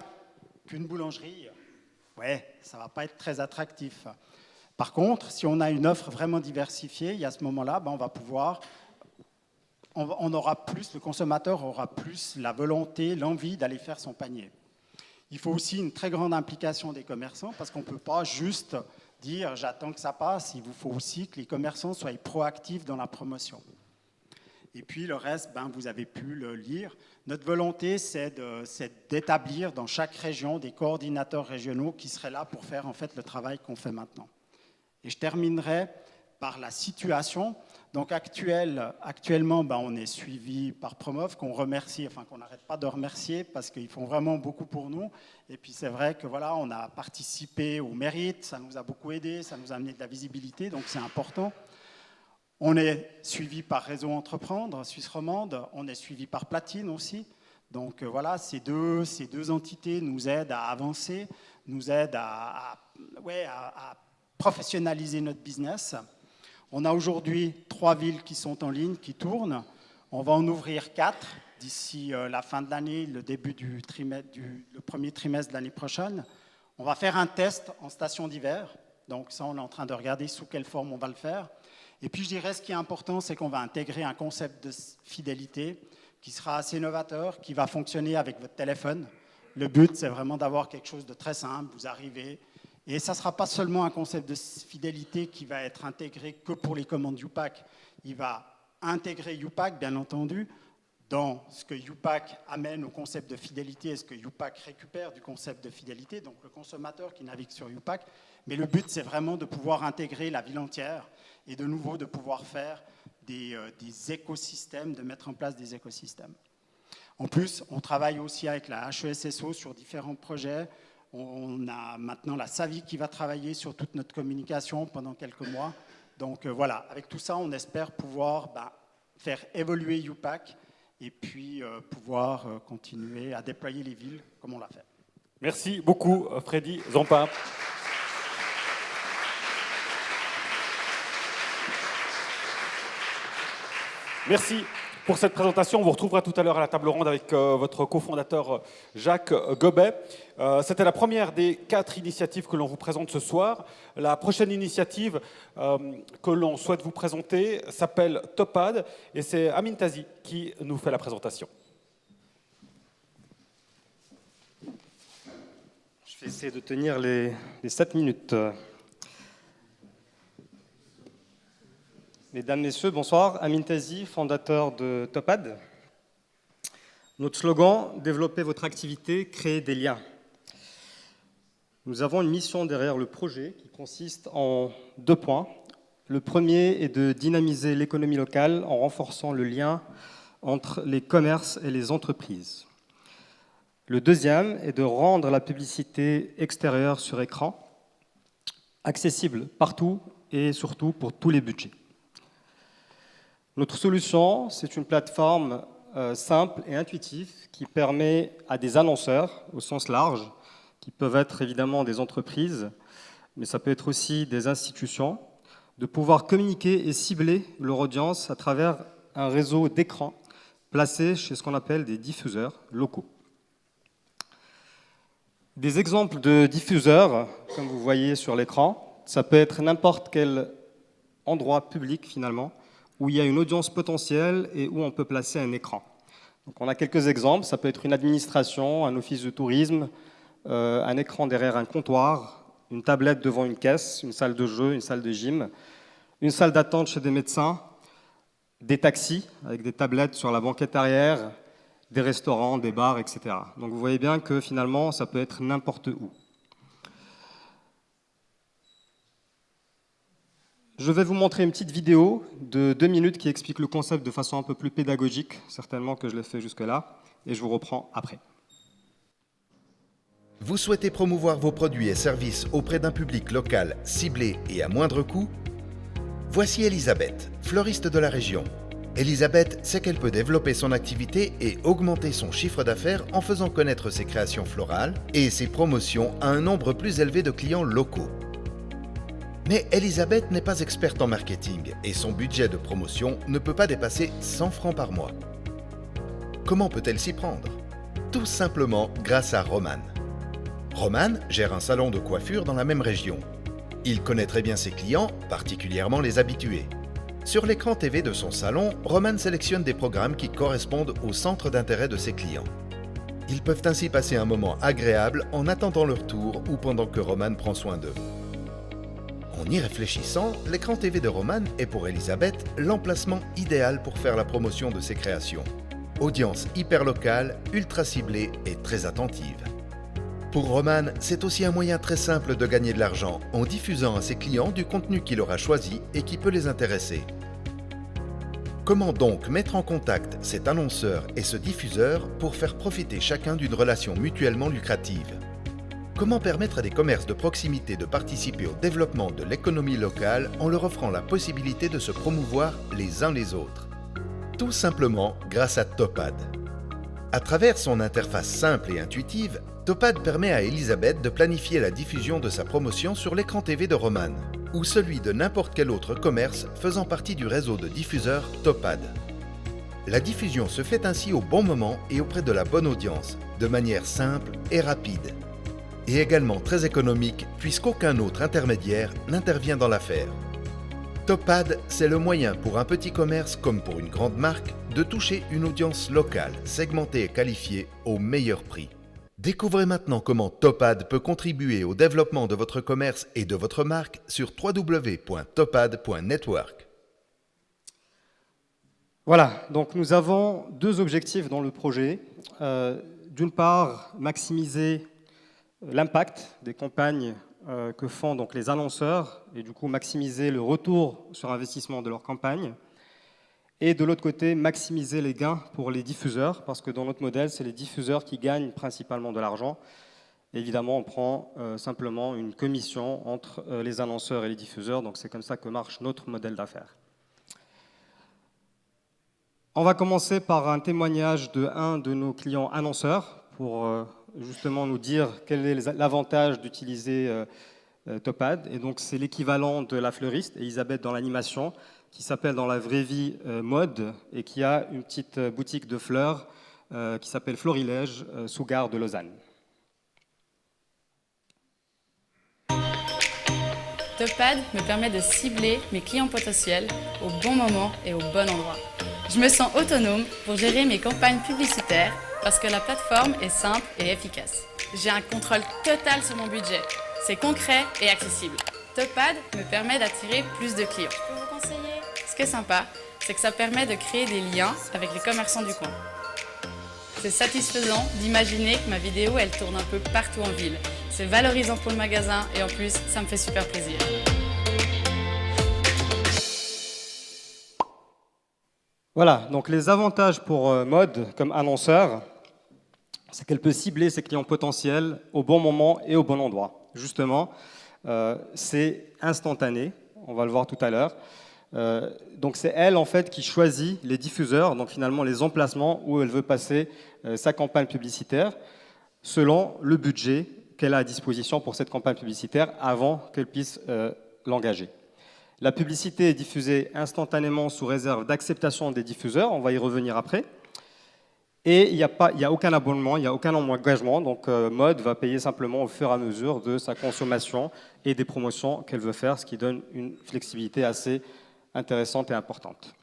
qu'une boulangerie, ça ne va pas être très attractif. Par contre, si on a une offre vraiment diversifiée, à ce moment-là, le consommateur aura plus la volonté, l'envie d'aller faire son panier. Il faut aussi une très grande implication des commerçants parce qu'on ne peut pas juste dire « j'attends que ça passe », il vous faut aussi que les commerçants soient proactifs dans la promotion. Et puis le reste, vous avez pu le lire. Notre volonté, c'est d'établir dans chaque région des coordinateurs régionaux qui seraient là pour faire en fait le travail qu'on fait maintenant. Et je terminerai par la situation. Donc actuellement, on est suivi par Promov, qu'on remercie, qu'on n'arrête pas de remercier parce qu'ils font vraiment beaucoup pour nous. Et puis c'est vrai que on a participé au mérite, ça nous a beaucoup aidé, ça nous a amené de la visibilité, donc c'est important. On est suivi par Réseau Entreprendre, Suisse romande, on est suivi par Platine aussi. Donc ces deux entités nous aident à avancer, nous aident à professionnaliser notre business. On a aujourd'hui 3 villes qui sont en ligne, qui tournent. On va en ouvrir 4 d'ici la fin de l'année, le début le premier trimestre de l'année prochaine. On va faire un test en station d'hiver. Donc ça, on est en train de regarder sous quelle forme on va le faire. Et puis je dirais, ce qui est important, c'est qu'on va intégrer un concept de fidélité qui sera assez novateur, qui va fonctionner avec votre téléphone. Le but, c'est vraiment d'avoir quelque chose de très simple. Vous arrivez, et ça ne sera pas seulement un concept de fidélité qui va être intégré que pour les commandes U-Pack. Il va intégrer U-Pack, bien entendu, dans ce que U-Pack amène au concept de fidélité et ce que U-Pack récupère du concept de fidélité, donc le consommateur qui navigue sur U-Pack. Mais le but, c'est vraiment de pouvoir intégrer la ville entière et de nouveau de pouvoir faire des écosystèmes, de mettre en place des écosystèmes. En plus, on travaille aussi avec la HESSO sur différents projets. On a maintenant la SAVI qui va travailler sur toute notre communication pendant quelques mois. Donc avec tout ça, on espère pouvoir faire évoluer U-Pack et puis pouvoir continuer à déployer les villes comme on l'a fait. Merci beaucoup, Freddy Zampa. Merci pour cette présentation. On vous retrouvera tout à l'heure à la table ronde avec votre cofondateur Jacques Gobet. C'était la première des 4 initiatives que l'on vous présente ce soir. La prochaine initiative que l'on souhaite vous présenter s'appelle Topad et c'est Amin Tazi qui nous fait la présentation. Je vais essayer de tenir les 7 minutes. Mesdames, Messieurs, bonsoir. Amin Tazi, fondateur de Topad. Notre slogan, développer votre activité, créer des liens. Nous avons une mission derrière le projet qui consiste en 2 points. Le premier est de dynamiser l'économie locale en renforçant le lien entre les commerces et les entreprises. Le deuxième est de rendre la publicité extérieure sur écran accessible partout et surtout pour tous les budgets. Notre solution, c'est une plateforme simple et intuitive qui permet à des annonceurs, au sens large, qui peuvent être évidemment des entreprises, mais ça peut être aussi des institutions, de pouvoir communiquer et cibler leur audience à travers un réseau d'écrans placés chez ce qu'on appelle des diffuseurs locaux. Des exemples de diffuseurs, comme vous voyez sur l'écran, ça peut être n'importe quel endroit public finalement, où il y a une audience potentielle et où on peut placer un écran. Donc on a quelques exemples, ça peut être une administration, un office de tourisme, un écran derrière un comptoir, une tablette devant une caisse, une salle de jeu, une salle de gym, une salle d'attente chez des médecins, des taxis avec des tablettes sur la banquette arrière, des restaurants, des bars, etc. Donc vous voyez bien que finalement ça peut être n'importe où. Je vais vous montrer une petite vidéo de 2 minutes qui explique le concept de façon un peu plus pédagogique, certainement que je l'ai fait jusque-là, et je vous reprends après. Vous souhaitez promouvoir vos produits et services auprès d'un public local ciblé et à moindre coût? Voici Elisabeth, fleuriste de la région. Elisabeth sait qu'elle peut développer son activité et augmenter son chiffre d'affaires en faisant connaître ses créations florales et ses promotions à un nombre plus élevé de clients locaux. Mais Elisabeth n'est pas experte en marketing et son budget de promotion ne peut pas dépasser 100 francs par mois. Comment peut-elle s'y prendre? Tout simplement grâce à Roman. Roman gère un salon de coiffure dans la même région. Il connaît très bien ses clients, particulièrement les habitués. Sur l'écran TV de son salon, Roman sélectionne des programmes qui correspondent au centre d'intérêt de ses clients. Ils peuvent ainsi passer un moment agréable en attendant leur tour ou pendant que Roman prend soin d'eux. En y réfléchissant, l'écran TV de Roman est pour Elisabeth l'emplacement idéal pour faire la promotion de ses créations. Audience hyper locale, ultra ciblée et très attentive. Pour Roman, c'est aussi un moyen très simple de gagner de l'argent en diffusant à ses clients du contenu qu'il aura choisi et qui peut les intéresser. Comment donc mettre en contact cet annonceur et ce diffuseur pour faire profiter chacun d'une relation mutuellement lucrative? Comment permettre à des commerces de proximité de participer au développement de l'économie locale en leur offrant la possibilité de se promouvoir les uns les autres? Tout simplement grâce à Topad. À travers son interface simple et intuitive, Topad permet à Elisabeth de planifier la diffusion de sa promotion sur l'écran TV de Roman ou celui de n'importe quel autre commerce faisant partie du réseau de diffuseurs Topad. La diffusion se fait ainsi au bon moment et auprès de la bonne audience, de manière simple et rapide. Et également très économique puisqu'aucun autre intermédiaire n'intervient dans l'affaire. Topad, c'est le moyen pour un petit commerce comme pour une grande marque de toucher une audience locale, segmentée et qualifiée au meilleur prix. Découvrez maintenant comment Topad peut contribuer au développement de votre commerce et de votre marque sur www.topad.network. Voilà, donc nous avons deux objectifs dans le projet. D'une part, maximiser l'impact des campagnes que font donc les annonceurs et du coup maximiser le retour sur investissement de leur campagne. Et de l'autre côté, maximiser les gains pour les diffuseurs, parce que dans notre modèle, c'est les diffuseurs qui gagnent principalement de l'argent. Évidemment, on prend simplement une commission entre les annonceurs et les diffuseurs, donc c'est comme ça que marche notre modèle d'affaires. On va commencer par un témoignage de un de nos clients annonceurs pour justement nous dire quel est l'avantage d'utiliser Topad. Et donc c'est l'équivalent de la fleuriste, Elisabeth dans l'animation, qui s'appelle dans la vraie vie Mode et qui a une petite boutique de fleurs qui s'appelle Florilège sous gare de Lausanne. Topad me permet de cibler mes clients potentiels au bon moment et au bon endroit. Je me sens autonome pour gérer mes campagnes publicitaires parce que la plateforme est simple et efficace. J'ai un contrôle total sur mon budget. C'est concret et accessible. Topad me permet d'attirer plus de clients. Je peux vous conseiller? Ce qui est sympa, c'est que ça permet de créer des liens avec les commerçants du coin. C'est satisfaisant d'imaginer que ma vidéo, elle tourne un peu partout en ville. C'est valorisant pour le magasin et en plus, ça me fait super plaisir. Voilà, donc les avantages pour Mode comme annonceur, c'est qu'elle peut cibler ses clients potentiels au bon moment et au bon endroit. Justement, c'est instantané, on va le voir tout à l'heure. Donc c'est elle en fait qui choisit les diffuseurs, donc finalement les emplacements où elle veut passer sa campagne publicitaire selon le budget qu'elle a à disposition pour cette campagne publicitaire avant qu'elle puisse l'engager. La publicité est diffusée instantanément sous réserve d'acceptation des diffuseurs, on va y revenir après. Et il n'y a aucun abonnement, il n'y a aucun engagement, donc Mode va payer simplement au fur et à mesure de sa consommation et des promotions qu'elle veut faire, ce qui donne une flexibilité assez intéressante et importante.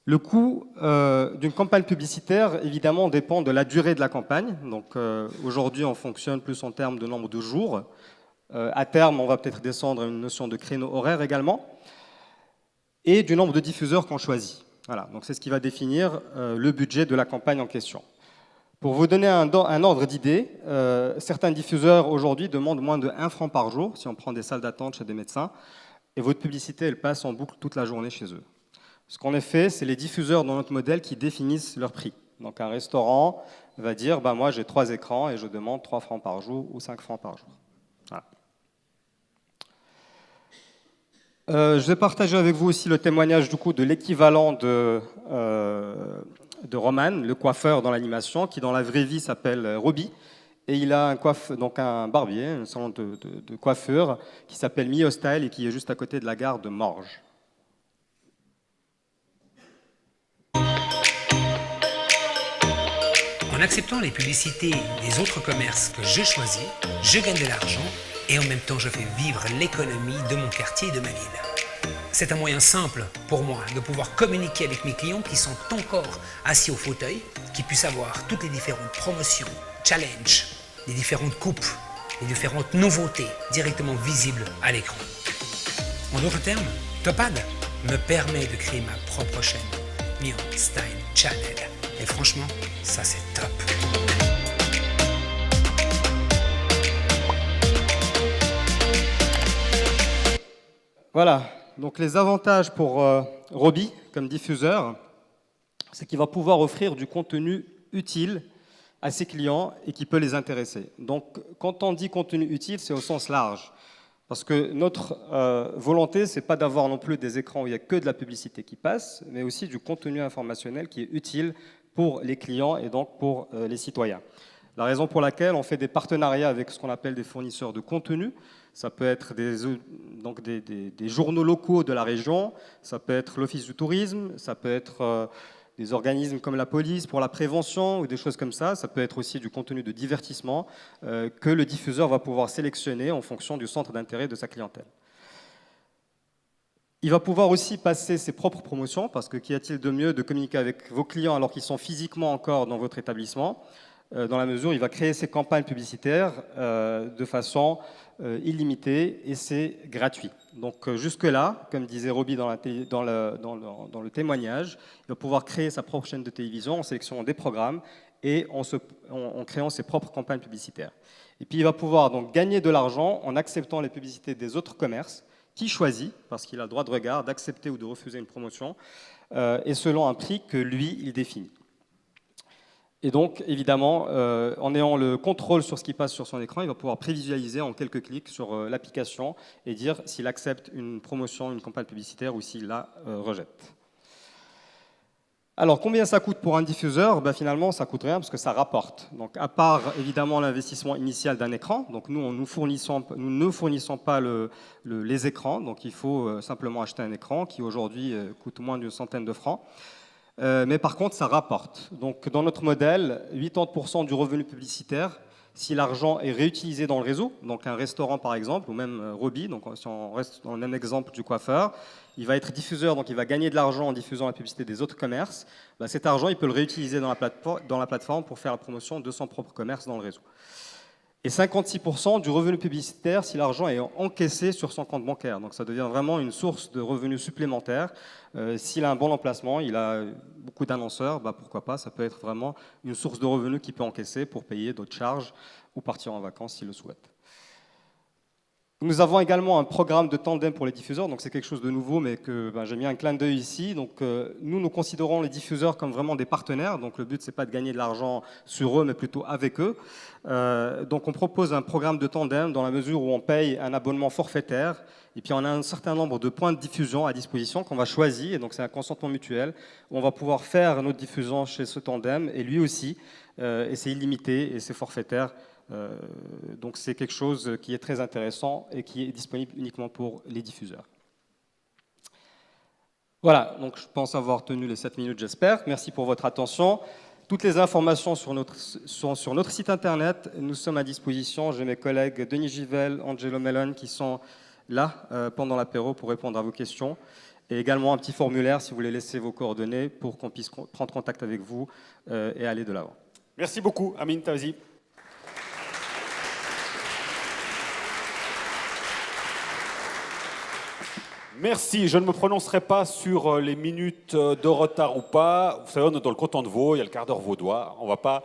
Le coût d'une campagne publicitaire, évidemment, dépend de la durée de la campagne. Donc aujourd'hui, on fonctionne plus en termes de nombre de jours. À terme, on va peut-être descendre à une notion de créneau horaire également, et du nombre de diffuseurs qu'on choisit. Voilà, donc c'est ce qui va définir le budget de la campagne en question. Pour vous donner un ordre d'idée, certains diffuseurs aujourd'hui demandent moins de 1 franc par jour, si on prend des salles d'attente chez des médecins, et votre publicité, elle passe en boucle toute la journée chez eux. Ce qu'on a fait, c'est les diffuseurs dans notre modèle qui définissent leur prix. Donc un restaurant va dire, moi j'ai 3 écrans et je demande 3 francs par jour ou 5 francs par jour. Voilà. Je vais partager avec vous aussi le témoignage du coup de l'équivalent de Roman, le coiffeur dans l'animation, qui dans la vraie vie s'appelle Roby Et il a un barbier, un salon de coiffure qui s'appelle Mio Style et qui est juste à côté de la gare de Morges. En acceptant les publicités des autres commerces que je choisis, je gagne de l'argent et en même temps je fais vivre l'économie de mon quartier et de ma ville. C'est un moyen simple pour moi de pouvoir communiquer avec mes clients qui sont encore assis au fauteuil, qui puissent avoir toutes les différentes promotions, challenges, les différentes coupes, les différentes nouveautés directement visibles à l'écran. En d'autres termes, Topad me permet de créer ma propre chaîne, Mio Style Channel. Et franchement, ça c'est top. Voilà, donc les avantages pour Roby comme diffuseur, c'est qu'il va pouvoir offrir du contenu utile à ses clients et qui peut les intéresser. Donc quand on dit contenu utile, c'est au sens large. Parce que notre volonté, ce n'est pas d'avoir non plus des écrans où il n'y a que de la publicité qui passe, mais aussi du contenu informationnel qui est utile pour les clients et donc pour les citoyens. La raison pour laquelle on fait des partenariats avec ce qu'on appelle des fournisseurs de contenu, ça peut être des journaux locaux de la région, ça peut être l'Office du tourisme, ça peut être des organismes comme la police pour la prévention ou des choses comme ça. Ça peut être aussi du contenu de divertissement que le diffuseur va pouvoir sélectionner en fonction du centre d'intérêt de sa clientèle. Il va pouvoir aussi passer ses propres promotions, parce que qu'y a-t-il de mieux de communiquer avec vos clients alors qu'ils sont physiquement encore dans votre établissement, dans la mesure où il va créer ses campagnes publicitaires de façon illimitée et c'est gratuit. Donc jusque-là, comme disait Roby dans le témoignage, il va pouvoir créer sa propre chaîne de télévision en sélectionnant des programmes et en créant ses propres campagnes publicitaires. Et puis il va pouvoir donc gagner de l'argent en acceptant les publicités des autres commerces qu'il choisit, parce qu'il a le droit de regard, d'accepter ou de refuser une promotion, et selon un prix que lui, il définit. Et donc, évidemment, en ayant le contrôle sur ce qui passe sur son écran, il va pouvoir prévisualiser en quelques clics sur l'application et dire s'il accepte une promotion, une campagne publicitaire ou s'il la rejette. Alors, combien ça coûte pour un diffuseur ? Finalement, ça ne coûte rien parce que ça rapporte. Donc, à part, évidemment, l'investissement initial d'un écran, donc nous ne fournissons pas les écrans, donc il faut simplement acheter un écran qui, aujourd'hui, coûte moins d'une centaine de francs. Mais par contre, ça rapporte. Donc, dans notre modèle, 80% du revenu publicitaire, si l'argent est réutilisé dans le réseau, donc un restaurant par exemple, ou même Roby, donc si on reste dans le même exemple du coiffeur, il va être diffuseur, donc il va gagner de l'argent en diffusant la publicité des autres commerces. Cet argent, il peut le réutiliser dans la plateforme pour faire la promotion de son propre commerce dans le réseau. Et 56% du revenu publicitaire si l'argent est encaissé sur son compte bancaire. Donc ça devient vraiment une source de revenus supplémentaires. S'il a un bon emplacement, il a beaucoup d'annonceurs, pourquoi pas, ça peut être vraiment une source de revenus qu'il peut encaisser pour payer d'autres charges ou partir en vacances s'il le souhaite. Nous avons également un programme de tandem pour les diffuseurs, donc c'est quelque chose de nouveau, mais que j'ai mis un clin d'œil ici. Donc nous considérons les diffuseurs comme vraiment des partenaires, donc le but c'est pas de gagner de l'argent sur eux, mais plutôt avec eux. Donc on propose un programme de tandem dans la mesure où on paye un abonnement forfaitaire, et puis on a un certain nombre de points de diffusion à disposition qu'on va choisir, et donc c'est un consentement mutuel, où on va pouvoir faire notre diffusion chez ce tandem, et lui aussi, et c'est illimité, et c'est forfaitaire. Donc c'est quelque chose qui est très intéressant et qui est disponible uniquement pour les diffuseurs. Voilà, donc je pense avoir tenu les 7 minutes, j'espère. Merci pour votre attention. Toutes les informations sont sur notre site internet. Nous sommes à disposition. J'ai mes collègues Denis Givel, Angelo Mellon qui sont là pendant l'apéro pour répondre à vos questions. Et également un petit formulaire si vous voulez laisser vos coordonnées pour qu'on puisse prendre contact avec vous et aller de l'avant. Merci beaucoup, Amine Tawazi. Merci, je ne me prononcerai pas sur les minutes de retard ou pas. Vous savez, on est dans le canton de Vaud, il y a le quart d'heure vaudois. On ne va pas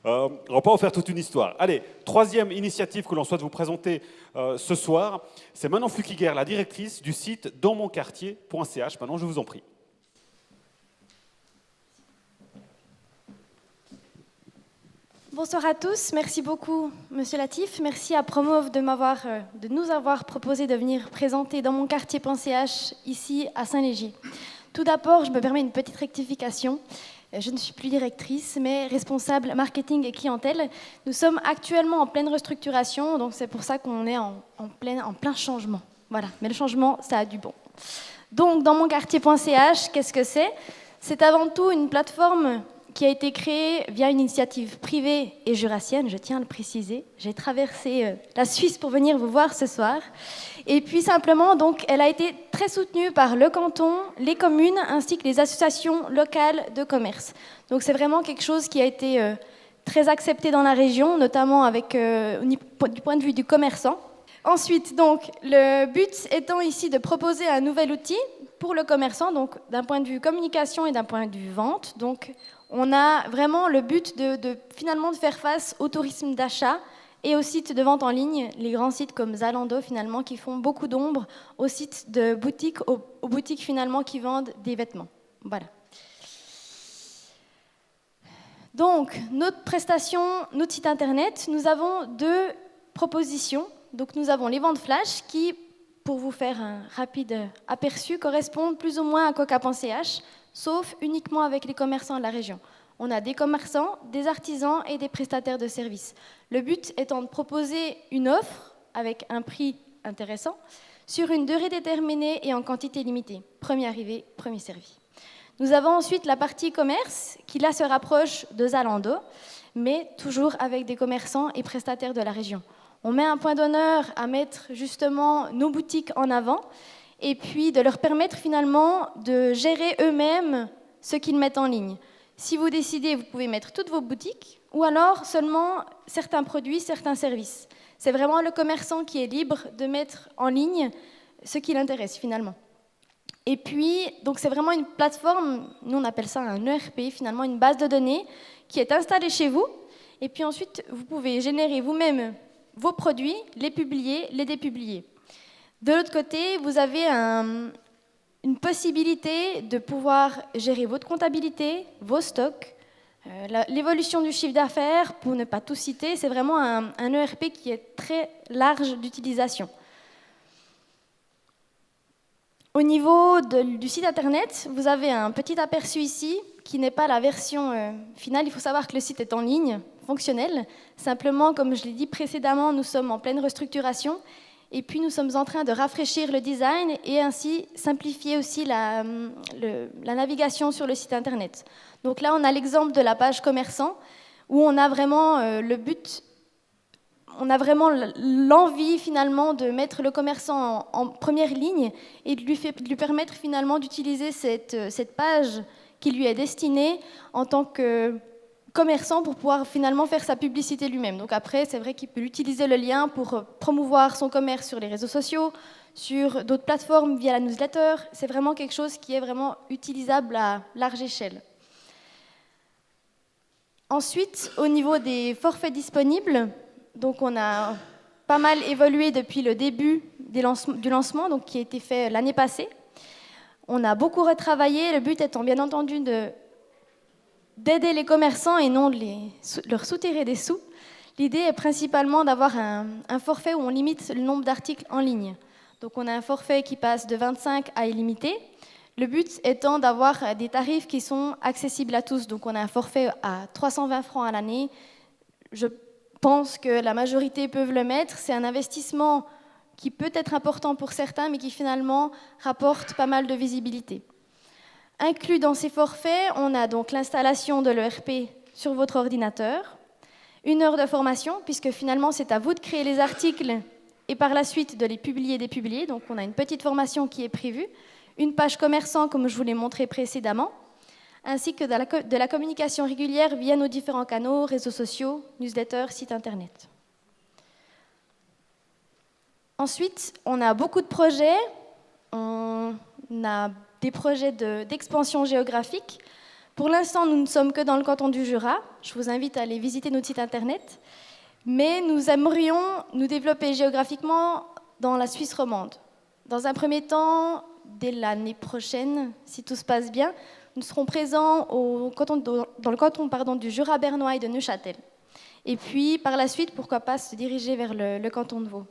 en faire toute une histoire. Allez, troisième initiative que l'on souhaite vous présenter ce soir, c'est Manon Flukiger, la directrice du site dansmonquartier.ch. Manon, je vous en prie. Bonsoir à tous, merci beaucoup Monsieur Latif, merci à Promove de nous avoir proposé de venir présenter dans mon quartier.ch ici à Saint-Léger. Tout d'abord, je me permets une petite rectification. Je ne suis plus directrice, mais responsable marketing et clientèle. Nous sommes actuellement en pleine restructuration, donc c'est pour ça qu'on est en plein changement. Voilà, mais le changement, ça a du bon. Donc, dans monquartier.ch, qu'est-ce que c'est? C'est avant tout une plateforme qui a été créée via une initiative privée et jurassienne, je tiens à le préciser. J'ai traversé la Suisse pour venir vous voir ce soir. Et puis simplement, donc, elle a été très soutenue par le canton, les communes, ainsi que les associations locales de commerce. Donc c'est vraiment quelque chose qui a été très accepté dans la région, notamment avec, du point de vue du commerçant. Ensuite, donc, le but étant ici de proposer un nouvel outil pour le commerçant, donc d'un point de vue communication et d'un point de vue vente. Donc, on a vraiment le but finalement de faire face au tourisme d'achat et aux sites de vente en ligne, les grands sites comme Zalando finalement qui font beaucoup d'ombre aux sites de boutiques, aux boutiques finalement qui vendent des vêtements. Voilà. Donc, notre prestation, notre site internet, nous avons 2 propositions. Donc, nous avons les ventes flash qui, pour vous faire un rapide aperçu, correspondent plus ou moins à coca.ch, sauf uniquement avec les commerçants de la région. On a des commerçants, des artisans et des prestataires de services. Le but étant de proposer une offre avec un prix intéressant sur une durée déterminée et en quantité limitée. Premier arrivé, premier servi. Nous avons ensuite la partie commerce qui là se rapproche de Zalando, mais toujours avec des commerçants et prestataires de la région. On met un point d'honneur à mettre justement nos boutiques en avant et puis de leur permettre finalement de gérer eux-mêmes ce qu'ils mettent en ligne. Si vous décidez, vous pouvez mettre toutes vos boutiques ou alors seulement certains produits, certains services. C'est vraiment le commerçant qui est libre de mettre en ligne ce qui l'intéresse finalement. Et puis, donc c'est vraiment une plateforme, nous on appelle ça un ERP, finalement une base de données qui est installée chez vous. Et puis ensuite, vous pouvez générer vous-même vos produits, les publier, les dépublier. De l'autre côté, vous avez une possibilité de pouvoir gérer votre comptabilité, vos stocks, l'évolution du chiffre d'affaires, pour ne pas tout citer, c'est vraiment un ERP qui est très large d'utilisation. Au niveau du site internet, vous avez un petit aperçu ici, qui n'est pas la version finale. Il faut savoir que le site est en ligne, fonctionnel. Simplement, comme je l'ai dit précédemment, nous sommes en pleine restructuration. Et puis, nous sommes en train de rafraîchir le design et ainsi simplifier aussi la navigation sur le site internet. Donc là, on a l'exemple de la page commerçant, où on a vraiment le but, on a vraiment l'envie finalement de mettre le commerçant en première ligne et de lui permettre finalement d'utiliser cette page qui lui est destinée en tant que commerçant pour pouvoir finalement faire sa publicité lui-même. Donc après, c'est vrai qu'il peut utiliser le lien pour promouvoir son commerce sur les réseaux sociaux, sur d'autres plateformes via la newsletter. C'est vraiment quelque chose qui est vraiment utilisable à large échelle. Ensuite, au niveau des forfaits disponibles, donc on a pas mal évolué depuis le début du lancement, donc qui a été fait l'année passée. On a beaucoup retravaillé, le but étant bien entendu d'aider les commerçants et non de leur soutirer des sous. L'idée est principalement d'avoir un forfait où on limite le nombre d'articles en ligne. Donc on a un forfait qui passe de 25 à illimité. Le but étant d'avoir des tarifs qui sont accessibles à tous. Donc on a un forfait à 320 francs à l'année. Je pense que la majorité peuvent le mettre. C'est un investissement qui peut être important pour certains, mais qui finalement rapporte pas mal de visibilité. Inclus dans ces forfaits, on a donc l'installation de l'ERP sur votre ordinateur, 1 heure de formation, puisque finalement c'est à vous de créer les articles et par la suite de les publier et dépublier. Donc on a une petite formation qui est prévue, une page commerçant comme je vous l'ai montré précédemment, ainsi que de la communication régulière via nos différents canaux, réseaux sociaux, newsletters, sites internet. Ensuite, on a beaucoup de projets, on a des projets d'expansion géographique. Pour l'instant, nous ne sommes que dans le canton du Jura. Je vous invite à aller visiter notre site internet. Mais nous aimerions nous développer géographiquement dans la Suisse romande. Dans un premier temps, dès l'année prochaine, si tout se passe bien, nous serons présents dans le canton du Jura bernois et de Neuchâtel. Et puis, par la suite, pourquoi pas se diriger vers le canton de Vaud.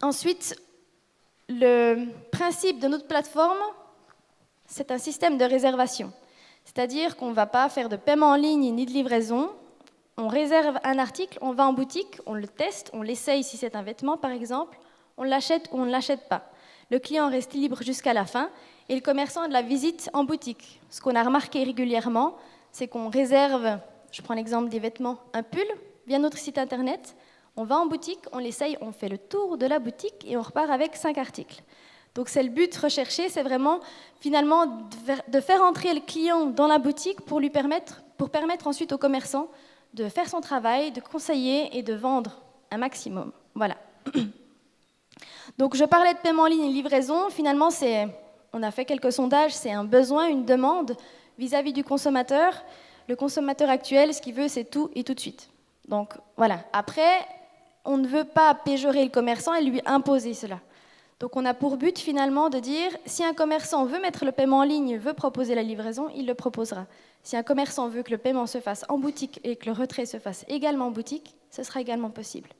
Ensuite, le principe de notre plateforme, c'est un système de réservation. C'est-à-dire qu'on ne va pas faire de paiement en ligne ni de livraison. On réserve un article, on va en boutique, on le teste, on l'essaye si c'est un vêtement par exemple, on l'achète ou on ne l'achète pas. Le client reste libre jusqu'à la fin et le commerçant a de la visite en boutique. Ce qu'on a remarqué régulièrement, c'est qu'on réserve, je prends l'exemple des vêtements, un pull via notre site internet, on va en boutique, on l'essaye, on fait le tour de la boutique et on repart avec 5 articles. Donc c'est le but recherché, c'est vraiment finalement de faire entrer le client dans la boutique pour permettre ensuite au commerçant de faire son travail, de conseiller et de vendre un maximum. Voilà. Donc je parlais de paiement en ligne et livraison. Finalement, on a fait quelques sondages, c'est un besoin, une demande vis-à-vis du consommateur. Le consommateur actuel, ce qu'il veut, c'est tout et tout de suite. Donc voilà. Après, on ne veut pas péjorer le commerçant et lui imposer cela. Donc on a pour but finalement de dire, si un commerçant veut mettre le paiement en ligne, veut proposer la livraison, il le proposera. Si un commerçant veut que le paiement se fasse en boutique et que le retrait se fasse également en boutique, ce sera également possible.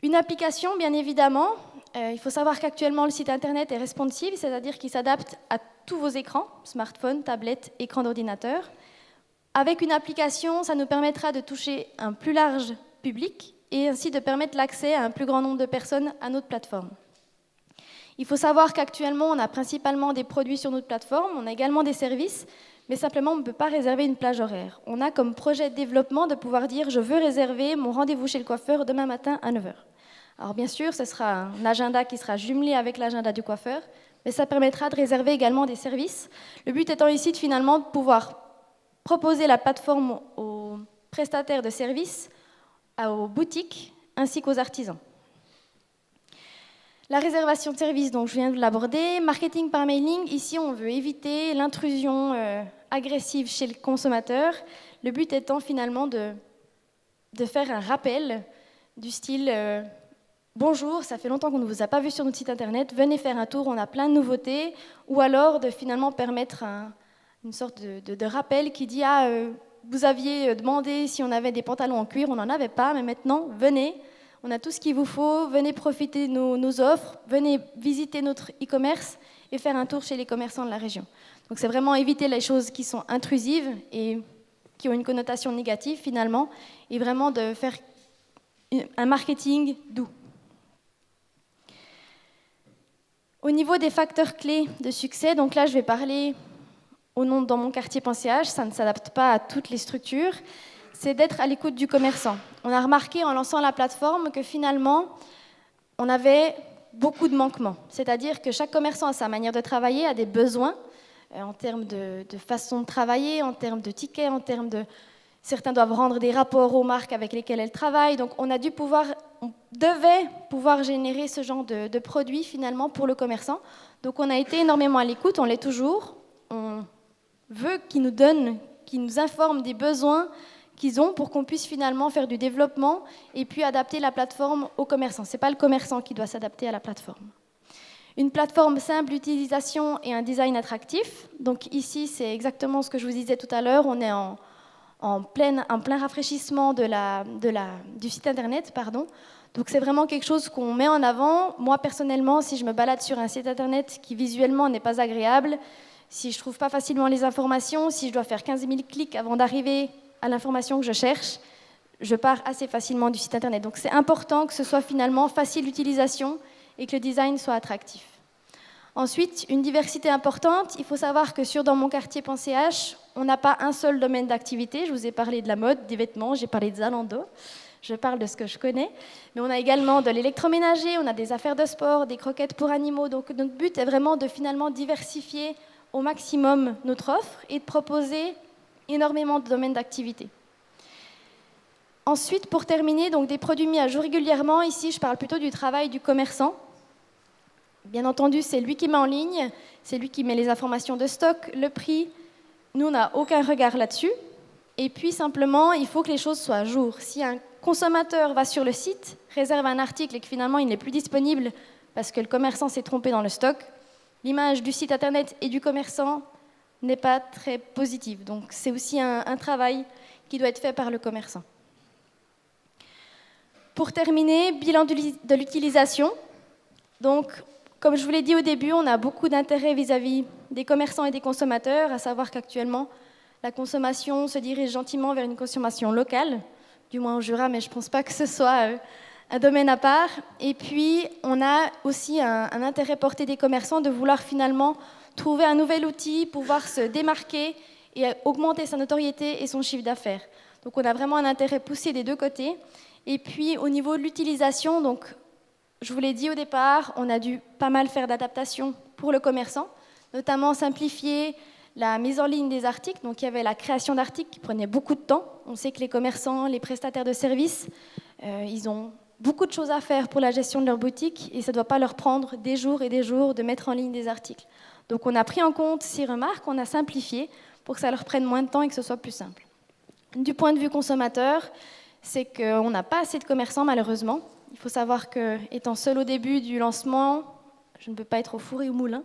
Une application, bien évidemment. Il faut savoir qu'actuellement, le site internet est responsive, c'est-à-dire qu'il s'adapte à tous vos écrans, smartphone, tablette, écran d'ordinateur. Avec une application, ça nous permettra de toucher un plus large public et ainsi de permettre l'accès à un plus grand nombre de personnes à notre plateforme. Il faut savoir qu'actuellement, on a principalement des produits sur notre plateforme, on a également des services, mais simplement, on ne peut pas réserver une plage horaire. On a comme projet de développement de pouvoir dire « je veux réserver mon rendez-vous chez le coiffeur demain matin à 9h ». Alors bien sûr, ce sera un agenda qui sera jumelé avec l'agenda du coiffeur, mais ça permettra de réserver également des services. Le but étant ici de pouvoir proposer la plateforme aux prestataires de services, aux boutiques ainsi qu'aux artisans. La réservation de services, donc je viens de l'aborder. Marketing par mailing, ici on veut éviter l'intrusion agressive chez le consommateur. Le but étant finalement de faire un rappel du style bonjour, ça fait longtemps qu'on ne vous a pas vu sur notre site internet, venez faire un tour, on a plein de nouveautés. Ou alors de finalement permettre une sorte de rappel qui dit vous aviez demandé si on avait des pantalons en cuir, on n'en avait pas, mais maintenant, venez, on a tout ce qu'il vous faut, venez profiter de nos offres, venez visiter notre e-commerce et faire un tour chez les commerçants de la région. Donc c'est vraiment éviter les choses qui sont intrusives et qui ont une connotation négative finalement, et vraiment de faire un marketing doux. Au niveau des facteurs clés de succès, donc là je vais parler au nom dans mon quartier Pensée-H, ça ne s'adapte pas à toutes les structures, c'est d'être à l'écoute du commerçant. On a remarqué en lançant la plateforme que finalement, on avait beaucoup de manquements. C'est-à-dire que chaque commerçant a sa manière de travailler, a des besoins en termes de façon de travailler, en termes de tickets, en termes de... Certains doivent rendre des rapports aux marques avec lesquelles elles travaillent. Donc on devait pouvoir générer ce genre de produits finalement pour le commerçant. Donc on a été énormément à l'écoute, on l'est toujours. On veut qu'ils nous donnent, qu'ils nous informent des besoins qu'ils ont pour qu'on puisse finalement faire du développement et puis adapter la plateforme aux commerçants. Ce n'est pas le commerçant qui doit s'adapter à la plateforme. Une plateforme simple d'utilisation et un design attractif. Donc ici, c'est exactement ce que je vous disais tout à l'heure. On est en plein rafraîchissement du site internet. Donc c'est vraiment quelque chose qu'on met en avant. Moi, personnellement, si je me balade sur un site internet qui visuellement n'est pas agréable, si je ne trouve pas facilement les informations, si je dois faire 15 000 clics avant d'arriver à l'information que je cherche, je pars assez facilement du site internet. Donc c'est important que ce soit finalement facile d'utilisation et que le design soit attractif. Ensuite, une diversité importante. Il faut savoir que dans mon quartier Pensée-H, on n'a pas un seul domaine d'activité. Je vous ai parlé de la mode, des vêtements, j'ai parlé de Zalando. Je parle de ce que je connais. Mais on a également de l'électroménager, on a des affaires de sport, des croquettes pour animaux. Donc notre but est vraiment de finalement diversifier au maximum notre offre et de proposer énormément de domaines d'activité. Ensuite, pour terminer, donc des produits mis à jour régulièrement. Ici, je parle plutôt du travail du commerçant. Bien entendu, c'est lui qui met en ligne, c'est lui qui met les informations de stock, le prix. Nous, on n'a aucun regard là-dessus. Et puis, simplement, il faut que les choses soient à jour. Si un consommateur va sur le site, réserve un article et que finalement, il n'est plus disponible parce que le commerçant s'est trompé dans le stock, l'image du site internet et du commerçant n'est pas très positive. Donc, c'est aussi un travail qui doit être fait par le commerçant. Pour terminer, bilan de l'utilisation. Donc, Comme je vous l'ai dit au début, on a beaucoup d'intérêt vis-à-vis des commerçants et des consommateurs, à savoir qu'actuellement, la consommation se dirige gentiment vers une consommation locale, du moins au Jura, mais je ne pense pas que ce soit un domaine à part. Et puis, on a aussi un intérêt porté des commerçants de vouloir finalement trouver un nouvel outil, pouvoir se démarquer et augmenter sa notoriété et son chiffre d'affaires. Donc, on a vraiment un intérêt poussé des deux côtés. Et puis, au niveau de l'utilisation, donc, je vous l'ai dit au départ, on a dû pas mal faire d'adaptations pour le commerçant, notamment simplifier la mise en ligne des articles. Donc, il y avait la création d'articles qui prenait beaucoup de temps. On sait que les commerçants, les prestataires de services, ils ont beaucoup de choses à faire pour la gestion de leur boutique et ça ne doit pas leur prendre des jours et des jours de mettre en ligne des articles. Donc, on a pris en compte ces remarques, on a simplifié pour que ça leur prenne moins de temps et que ce soit plus simple. Du point de vue consommateur, c'est qu'on n'a pas assez de commerçants, malheureusement. Il faut savoir que, étant seul au début du lancement, je ne peux pas être au four et au moulin.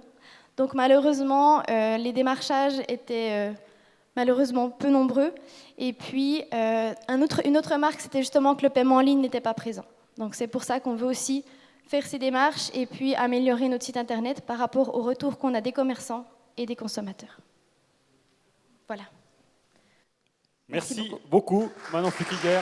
Donc, malheureusement, les démarchages étaient malheureusement peu nombreux. Et puis, une autre remarque, c'était justement que le paiement en ligne n'était pas présent. Donc, c'est pour ça qu'on veut aussi faire ces démarches et puis améliorer notre site Internet par rapport au retour qu'on a des commerçants et des consommateurs. Voilà. Merci beaucoup, Manon Flukiger.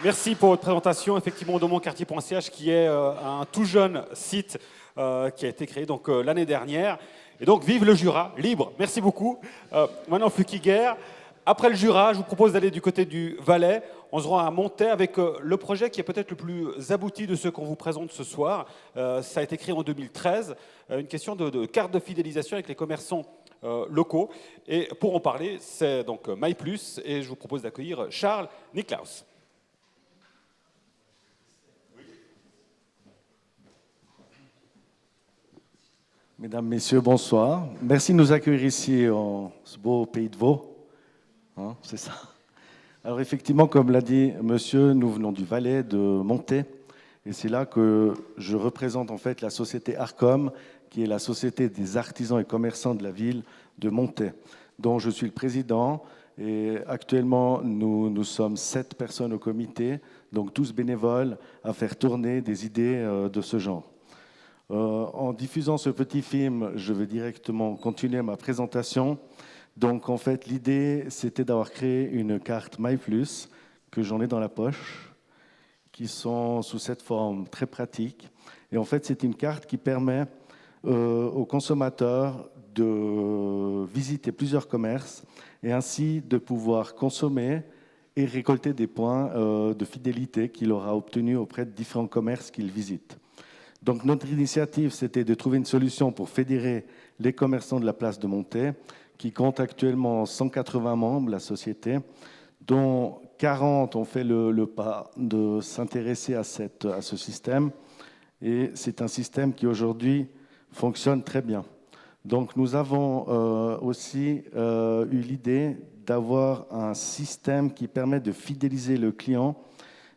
Merci pour votre présentation. Effectivement, Odomont-Quartier.ch, qui est un tout jeune site qui a été créé l'année dernière. Et donc, vive le Jura, libre. Merci beaucoup, Manon Flukiger. Après le Jura, je vous propose d'aller du côté du Valais. On se rend à Montaix avec le projet qui est peut-être le plus abouti de ceux qu'on vous présente ce soir. Ça a été créé en 2013. Une question de carte de fidélisation avec les commerçants locaux. Et pour en parler, c'est donc MyPlus. Et je vous propose d'accueillir Charles Niklaus. Mesdames, Messieurs, bonsoir. Merci de nous accueillir ici en ce beau pays de Vaud. Hein, c'est ça. Alors effectivement, comme l'a dit monsieur, nous venons du Valais de Montaix. Et c'est là que je représente en fait la société Arcom, qui est la société des artisans et commerçants de la ville de Montaix, dont je suis le président. Et actuellement, nous sommes 7 personnes au comité, donc tous bénévoles, à faire tourner des idées de ce genre. En diffusant ce petit film, je vais directement continuer ma présentation. Donc en fait, l'idée, c'était d'avoir créé une carte MyPlus, que j'en ai dans la poche, qui sont sous cette forme très pratique. Et en fait, c'est une carte qui permet aux consommateurs de visiter plusieurs commerces et ainsi de pouvoir consommer et récolter des points de fidélité qu'il aura obtenus auprès de différents commerces qu'il visite. Donc notre initiative, c'était de trouver une solution pour fédérer les commerçants de la place de Montaix, qui compte actuellement 180 membres, la société, dont 40 ont fait le pas de s'intéresser à ce système. Et c'est un système qui aujourd'hui fonctionne très bien. Donc nous avons aussi eu l'idée d'avoir un système qui permet de fidéliser le client.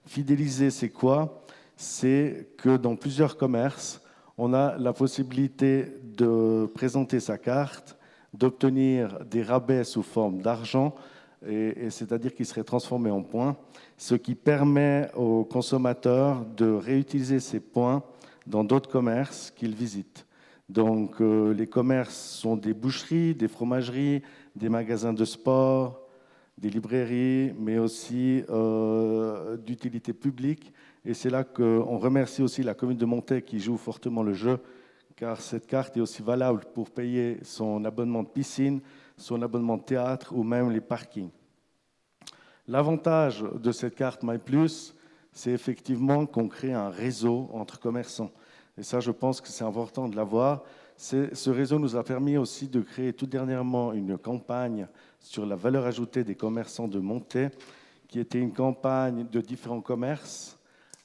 Fidéliser, c'est quoi ? C'est que dans plusieurs commerces, on a la possibilité de présenter sa carte, d'obtenir des rabais sous forme d'argent, et c'est-à-dire qu'il serait transformé en points, ce qui permet aux consommateurs de réutiliser ces points dans d'autres commerces qu'ils visitent. Donc les commerces sont des boucheries, des fromageries, des magasins de sport, des librairies, mais aussi d'utilité publique. Et c'est là qu'on remercie aussi la commune de Montaix qui joue fortement le jeu, car cette carte est aussi valable pour payer son abonnement de piscine, son abonnement de théâtre ou même les parkings. L'avantage de cette carte MyPlus, c'est effectivement qu'on crée un réseau entre commerçants. Et ça, je pense que c'est important de l'avoir. Ce réseau nous a permis aussi de créer tout dernièrement une campagne sur la valeur ajoutée des commerçants de Montaix, qui était une campagne de différents commerces,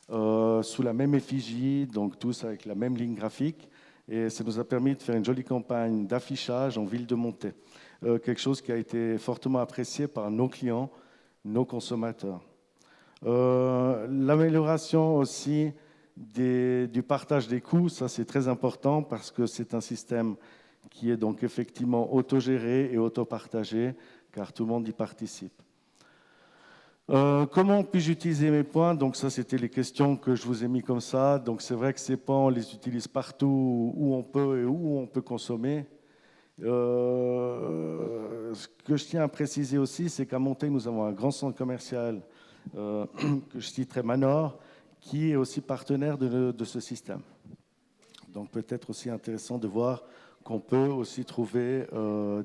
sous la même effigie, donc tous avec la même ligne graphique. Et ça nous a permis de faire une jolie campagne d'affichage en ville de Montaix. Quelque chose qui a été fortement apprécié par nos clients, nos consommateurs. L'amélioration aussi du partage des coûts, ça c'est très important parce que c'est un système qui est donc effectivement autogéré et autopartagé, car tout le monde y participe. Comment puis-je utiliser mes points? Donc ça, c'était les questions que je vous ai mis comme ça. Donc c'est vrai que ces points, on les utilise partout où on peut et où on peut consommer. Ce que je tiens à préciser aussi, c'est qu'à Monteil, nous avons un grand centre commercial que je citerai, Manor, qui est aussi partenaire de ce système. Donc peut-être aussi intéressant de voir qu'on peut aussi trouver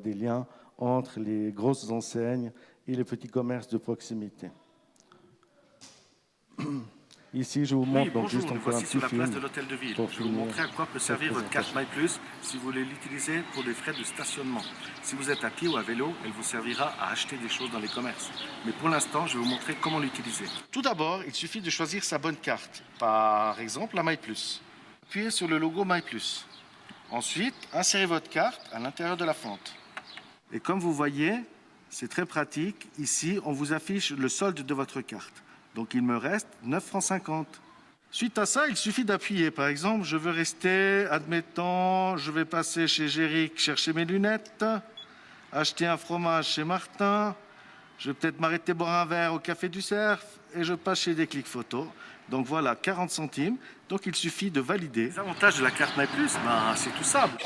des liens entre les grosses enseignes et les petits commerces de proximité. Ici, je vous montre donc bonjour, juste nous encore un voici petit sur la place film de l'Hôtel de Ville. pour Je vais vous finir montrer à quoi peut cette servir votre carte présentation. MyPlus si vous voulez l'utiliser pour des frais de stationnement. Si vous êtes à pied ou à vélo, elle vous servira à acheter des choses dans les commerces. Mais pour l'instant, je vais vous montrer comment l'utiliser. Tout d'abord, il suffit de choisir sa bonne carte. Par exemple, la MyPlus. Appuyez sur le logo MyPlus. Ensuite, insérez votre carte à l'intérieur de la fente. Et comme vous voyez, c'est très pratique. Ici, on vous affiche le solde de votre carte. Donc, il me reste 9,50 francs. Suite à ça, il suffit d'appuyer. Par exemple, je veux rester, admettons, je vais passer chez Géric chercher mes lunettes, acheter un fromage chez Martin, je vais peut-être m'arrêter boire un verre au Café du Cerf et je passe chez Déclic Photo. Donc voilà, 40 centimes. Donc il suffit de valider. Les avantages de la carte MyPlus, c'est tout simple.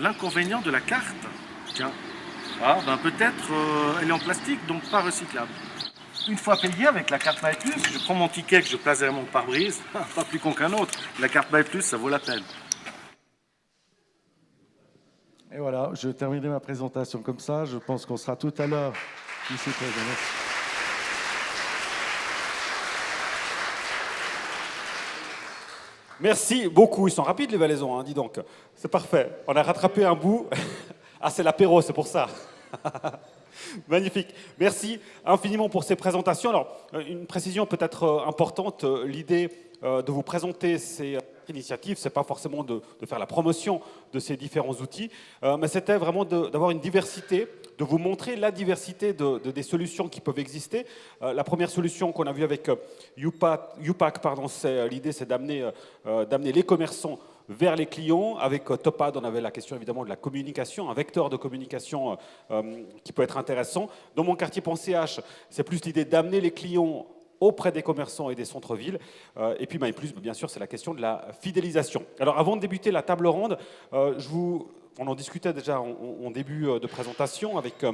L'inconvénient de la carte, tiens, peut-être elle est en plastique, donc pas recyclable. Une fois payé avec la carte MyPlus, je prends mon ticket que je place derrière mon pare-brise, pas plus con qu'un autre. La carte MyPlus, ça vaut la peine. Et voilà, je terminerai ma présentation comme ça. Je pense qu'on sera tout à l'heure ici présent. Merci beaucoup. Ils sont rapides, les Valaisans, hein, dis donc. C'est parfait. On a rattrapé un bout. Ah, c'est l'apéro, c'est pour ça. Magnifique. Merci infiniment pour ces présentations. Alors, une précision peut-être importante. L'idée de vous présenter ces initiatives, ce n'est pas forcément de faire la promotion de ces différents outils, mais c'était vraiment d'avoir une diversité, de vous montrer la diversité des solutions qui peuvent exister. La première solution qu'on a vue avec UPAC, l'idée c'est d'amener les commerçants vers les clients. Avec Topad, on avait la question évidemment de la communication, un vecteur de communication qui peut être intéressant. Dans mon quartier Pensée H, c'est plus l'idée d'amener les clients auprès des commerçants et des centres-villes. Et puis MyPlus, bien sûr, c'est la question de la fidélisation. Alors avant de débuter la table ronde, on en discutait déjà en début de présentation avec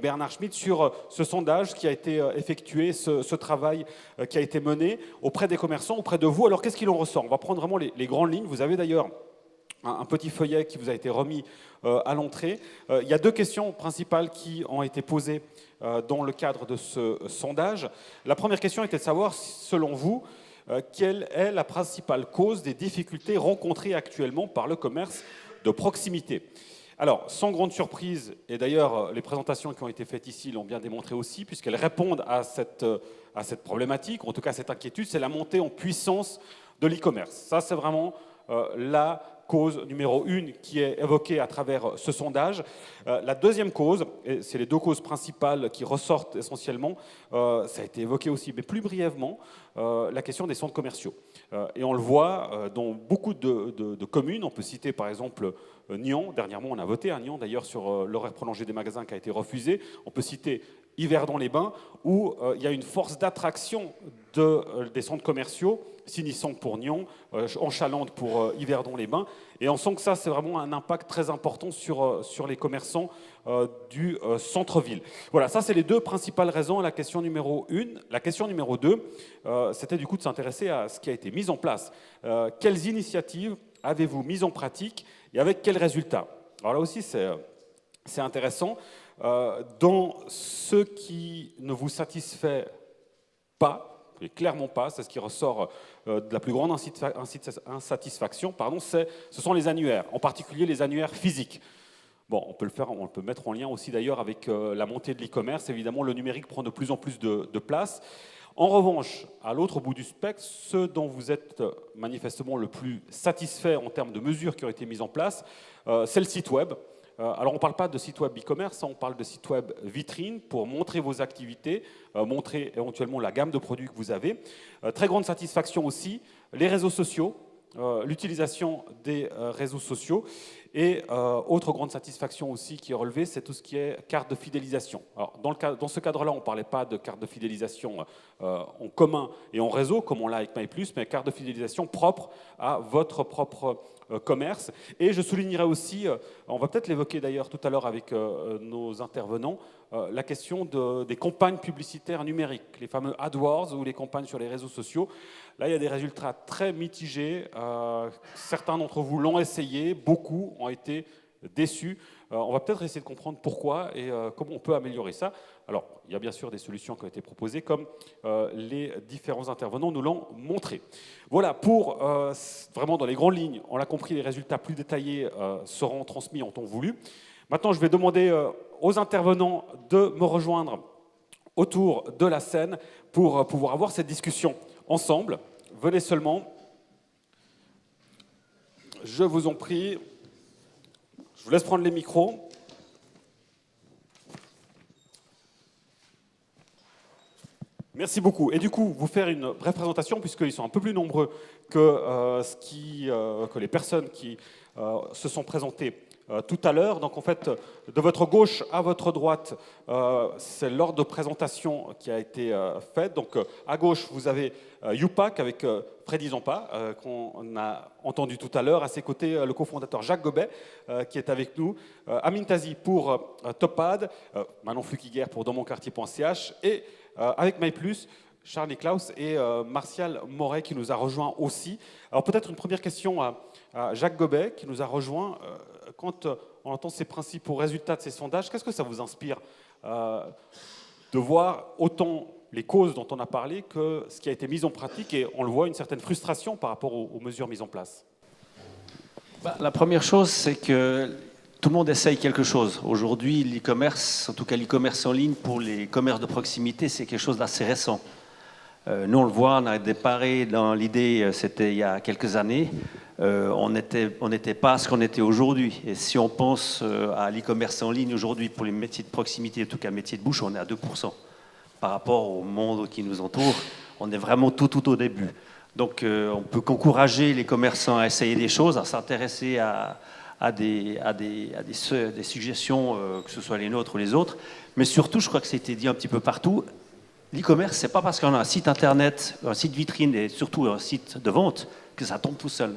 Bernard Schmitt sur ce sondage qui a été effectué, ce travail qui a été mené auprès des commerçants, auprès de vous. Alors qu'est-ce qu'il en ressort? On va prendre vraiment les grandes lignes. Vous avez d'ailleurs un petit feuillet qui vous a été remis à l'entrée. Il y a deux questions principales qui ont été posées dans le cadre de ce sondage. La première question était de savoir, selon vous, quelle est la principale cause des difficultés rencontrées actuellement par le commerce de proximité. Alors, sans grande surprise, et d'ailleurs les présentations qui ont été faites ici l'ont bien démontré aussi, puisqu'elles répondent à cette problématique, ou en tout cas à cette inquiétude, c'est la montée en puissance de l'e-commerce. Ça, c'est vraiment la cause numéro 1 qui est évoquée à travers ce sondage. La deuxième cause, et c'est les deux causes principales qui ressortent essentiellement, ça a été évoqué aussi, mais plus brièvement, la question des centres commerciaux. Et on le voit dans beaucoup de communes. On peut citer par exemple Nyon. Dernièrement, on a voté à Nyon, d'ailleurs, sur l'horaire prolongé des magasins qui a été refusé. On peut citer Yverdon-les-Bains, où il y a une force d'attraction des centres commerciaux, Sinisson pour Nyon, en Chalandre pour Yverdon-les-Bains. Et on sent que ça, c'est vraiment un impact très important sur les commerçants du centre-ville. Voilà, ça, c'est les deux principales raisons. La question numéro 1. La question numéro 2, c'était du coup de s'intéresser à ce qui a été mis en place. Quelles initiatives avez-vous mises en pratique et avec quels résultats? Alors là aussi, c'est intéressant. Dans ce qui ne vous satisfait pas, et clairement pas, c'est ce qui ressort de la plus grande insatisfaction, ce sont les annuaires, en particulier les annuaires physiques. Bon, on peut mettre en lien aussi d'ailleurs avec la montée de l'e-commerce. Évidemment, le numérique prend de plus en plus de place. En revanche, à l'autre bout du spectre, ce dont vous êtes manifestement le plus satisfait en termes de mesures qui ont été mises en place, c'est le site web. Alors, on ne parle pas de site web e-commerce, on parle de site web vitrine pour montrer vos activités, montrer éventuellement la gamme de produits que vous avez. Très grande satisfaction aussi, les réseaux sociaux, l'utilisation des réseaux sociaux. Et autre grande satisfaction aussi qui est relevée, c'est tout ce qui est carte de fidélisation. Alors, dans ce cadre-là, on ne parlait pas de carte de fidélisation en commun et en réseau, comme on l'a avec MyPlus, mais carte de fidélisation propre à votre propre commerce. Et je soulignerai aussi, on va peut-être l'évoquer d'ailleurs tout à l'heure avec nos intervenants, la question des campagnes publicitaires numériques, les fameux AdWords ou les campagnes sur les réseaux sociaux. Là, il y a des résultats très mitigés. Certains d'entre vous l'ont essayé, beaucoup ont été déçus. On va peut-être essayer de comprendre pourquoi et comment on peut améliorer ça. Alors, il y a bien sûr des solutions qui ont été proposées, comme les différents intervenants nous l'ont montré. Voilà, pour vraiment dans les grandes lignes, on l'a compris, les résultats plus détaillés seront transmis en temps voulu. Maintenant, je vais demander aux intervenants de me rejoindre autour de la scène pour pouvoir avoir cette discussion ensemble. Venez seulement. Je vous en prie. Je vous laisse prendre les micros. Merci beaucoup. Et du coup, vous faire une brève présentation, puisqu'ils sont un peu plus nombreux que les personnes qui se sont présentées tout à l'heure. Donc en fait, de votre gauche à votre droite, c'est l'ordre de présentation qui a été fait. Donc à gauche, vous avez YouPack avec Freddy Zampa, qu'on a entendu tout à l'heure. À ses côtés, le cofondateur Jacques Gobet, qui est avec nous. Amin Tazi pour Topad, Manon Flukiger pour Dansmonquartier.ch et avec MyPlus, Charles Klaus et Martial Moret qui nous a rejoint aussi. Alors peut-être une première question à Jacques Gobet qui nous a rejoint. Quand on entend ces principaux résultats de ces sondages, qu'est-ce que ça vous inspire de voir autant les causes dont on a parlé que ce qui a été mis en pratique, et on le voit, une certaine frustration par rapport aux mesures mises en place? La première chose, c'est que tout le monde essaye quelque chose. Aujourd'hui, l'e-commerce, en tout cas l'e-commerce en ligne pour les commerces de proximité, c'est quelque chose d'assez récent. Nous, on le voit, on a déparé dans l'idée, c'était il y a quelques années, on n'était pas à ce qu'on était aujourd'hui. Et si on pense à l'e-commerce en ligne aujourd'hui pour les métiers de proximité, en tout cas métiers de bouche, on est à 2%. Par rapport au monde qui nous entoure, on est vraiment tout au début. Donc on peut qu'encourager les commerçants à essayer des choses, à s'intéresser à des suggestions, que ce soit les nôtres ou les autres. Mais surtout, je crois que ça a été dit un petit peu partout, l'e-commerce, c'est pas parce qu'on a un site internet, un site vitrine et surtout un site de vente que ça tombe tout seul.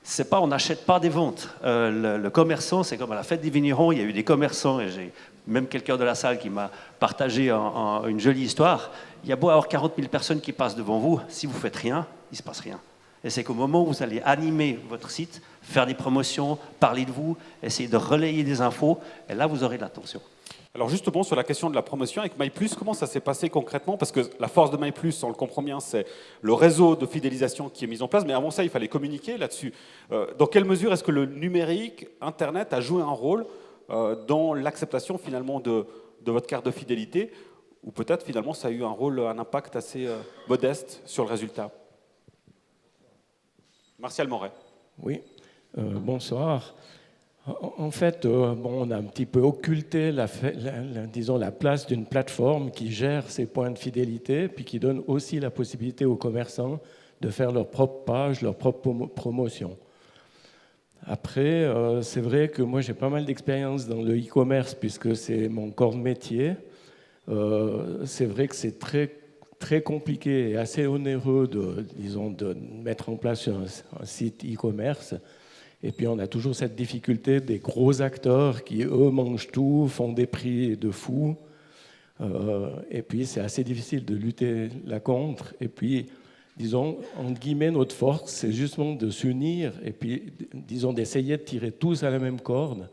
C'est pas, on n'achète pas des ventes. Le commerçant, c'est comme à la fête des vignerons, il y a eu des commerçants, et j'ai même quelqu'un de la salle qui m'a partagé une jolie histoire. Il y a beau avoir 40 000 personnes qui passent devant vous, si vous faites rien, il se passe rien. Et c'est qu'au moment où vous allez animer votre site, faire des promotions, parler de vous, essayer de relayer des infos, et là vous aurez de l'attention. Alors justement, sur la question de la promotion avec MyPlus, comment ça s'est passé concrètement? Parce que la force de MyPlus, on le comprend bien, c'est le réseau de fidélisation qui est mis en place, mais avant ça, il fallait communiquer là-dessus. Dans quelle mesure est-ce que le numérique, Internet, a joué un rôle dans l'acceptation finalement de votre carte de fidélité, ou peut-être finalement ça a eu un impact assez modeste sur le résultat? Martial Moret. Oui, bonsoir. En fait, on a un petit peu occulté la place d'une plateforme qui gère ses points de fidélité, puis qui donne aussi la possibilité aux commerçants de faire leur propre page, leur propre promotion. Après, c'est vrai que moi j'ai pas mal d'expérience dans le e-commerce puisque c'est mon corps de métier. C'est vrai que c'est très compliqué et assez onéreux de mettre en place un site e-commerce. Et puis on a toujours cette difficulté des gros acteurs qui, eux, mangent tout, font des prix de fou. Et puis c'est assez difficile de lutter là contre. Et puis, disons, entre guillemets, notre force, c'est justement de s'unir et puis, disons, d'essayer de tirer tous à la même corde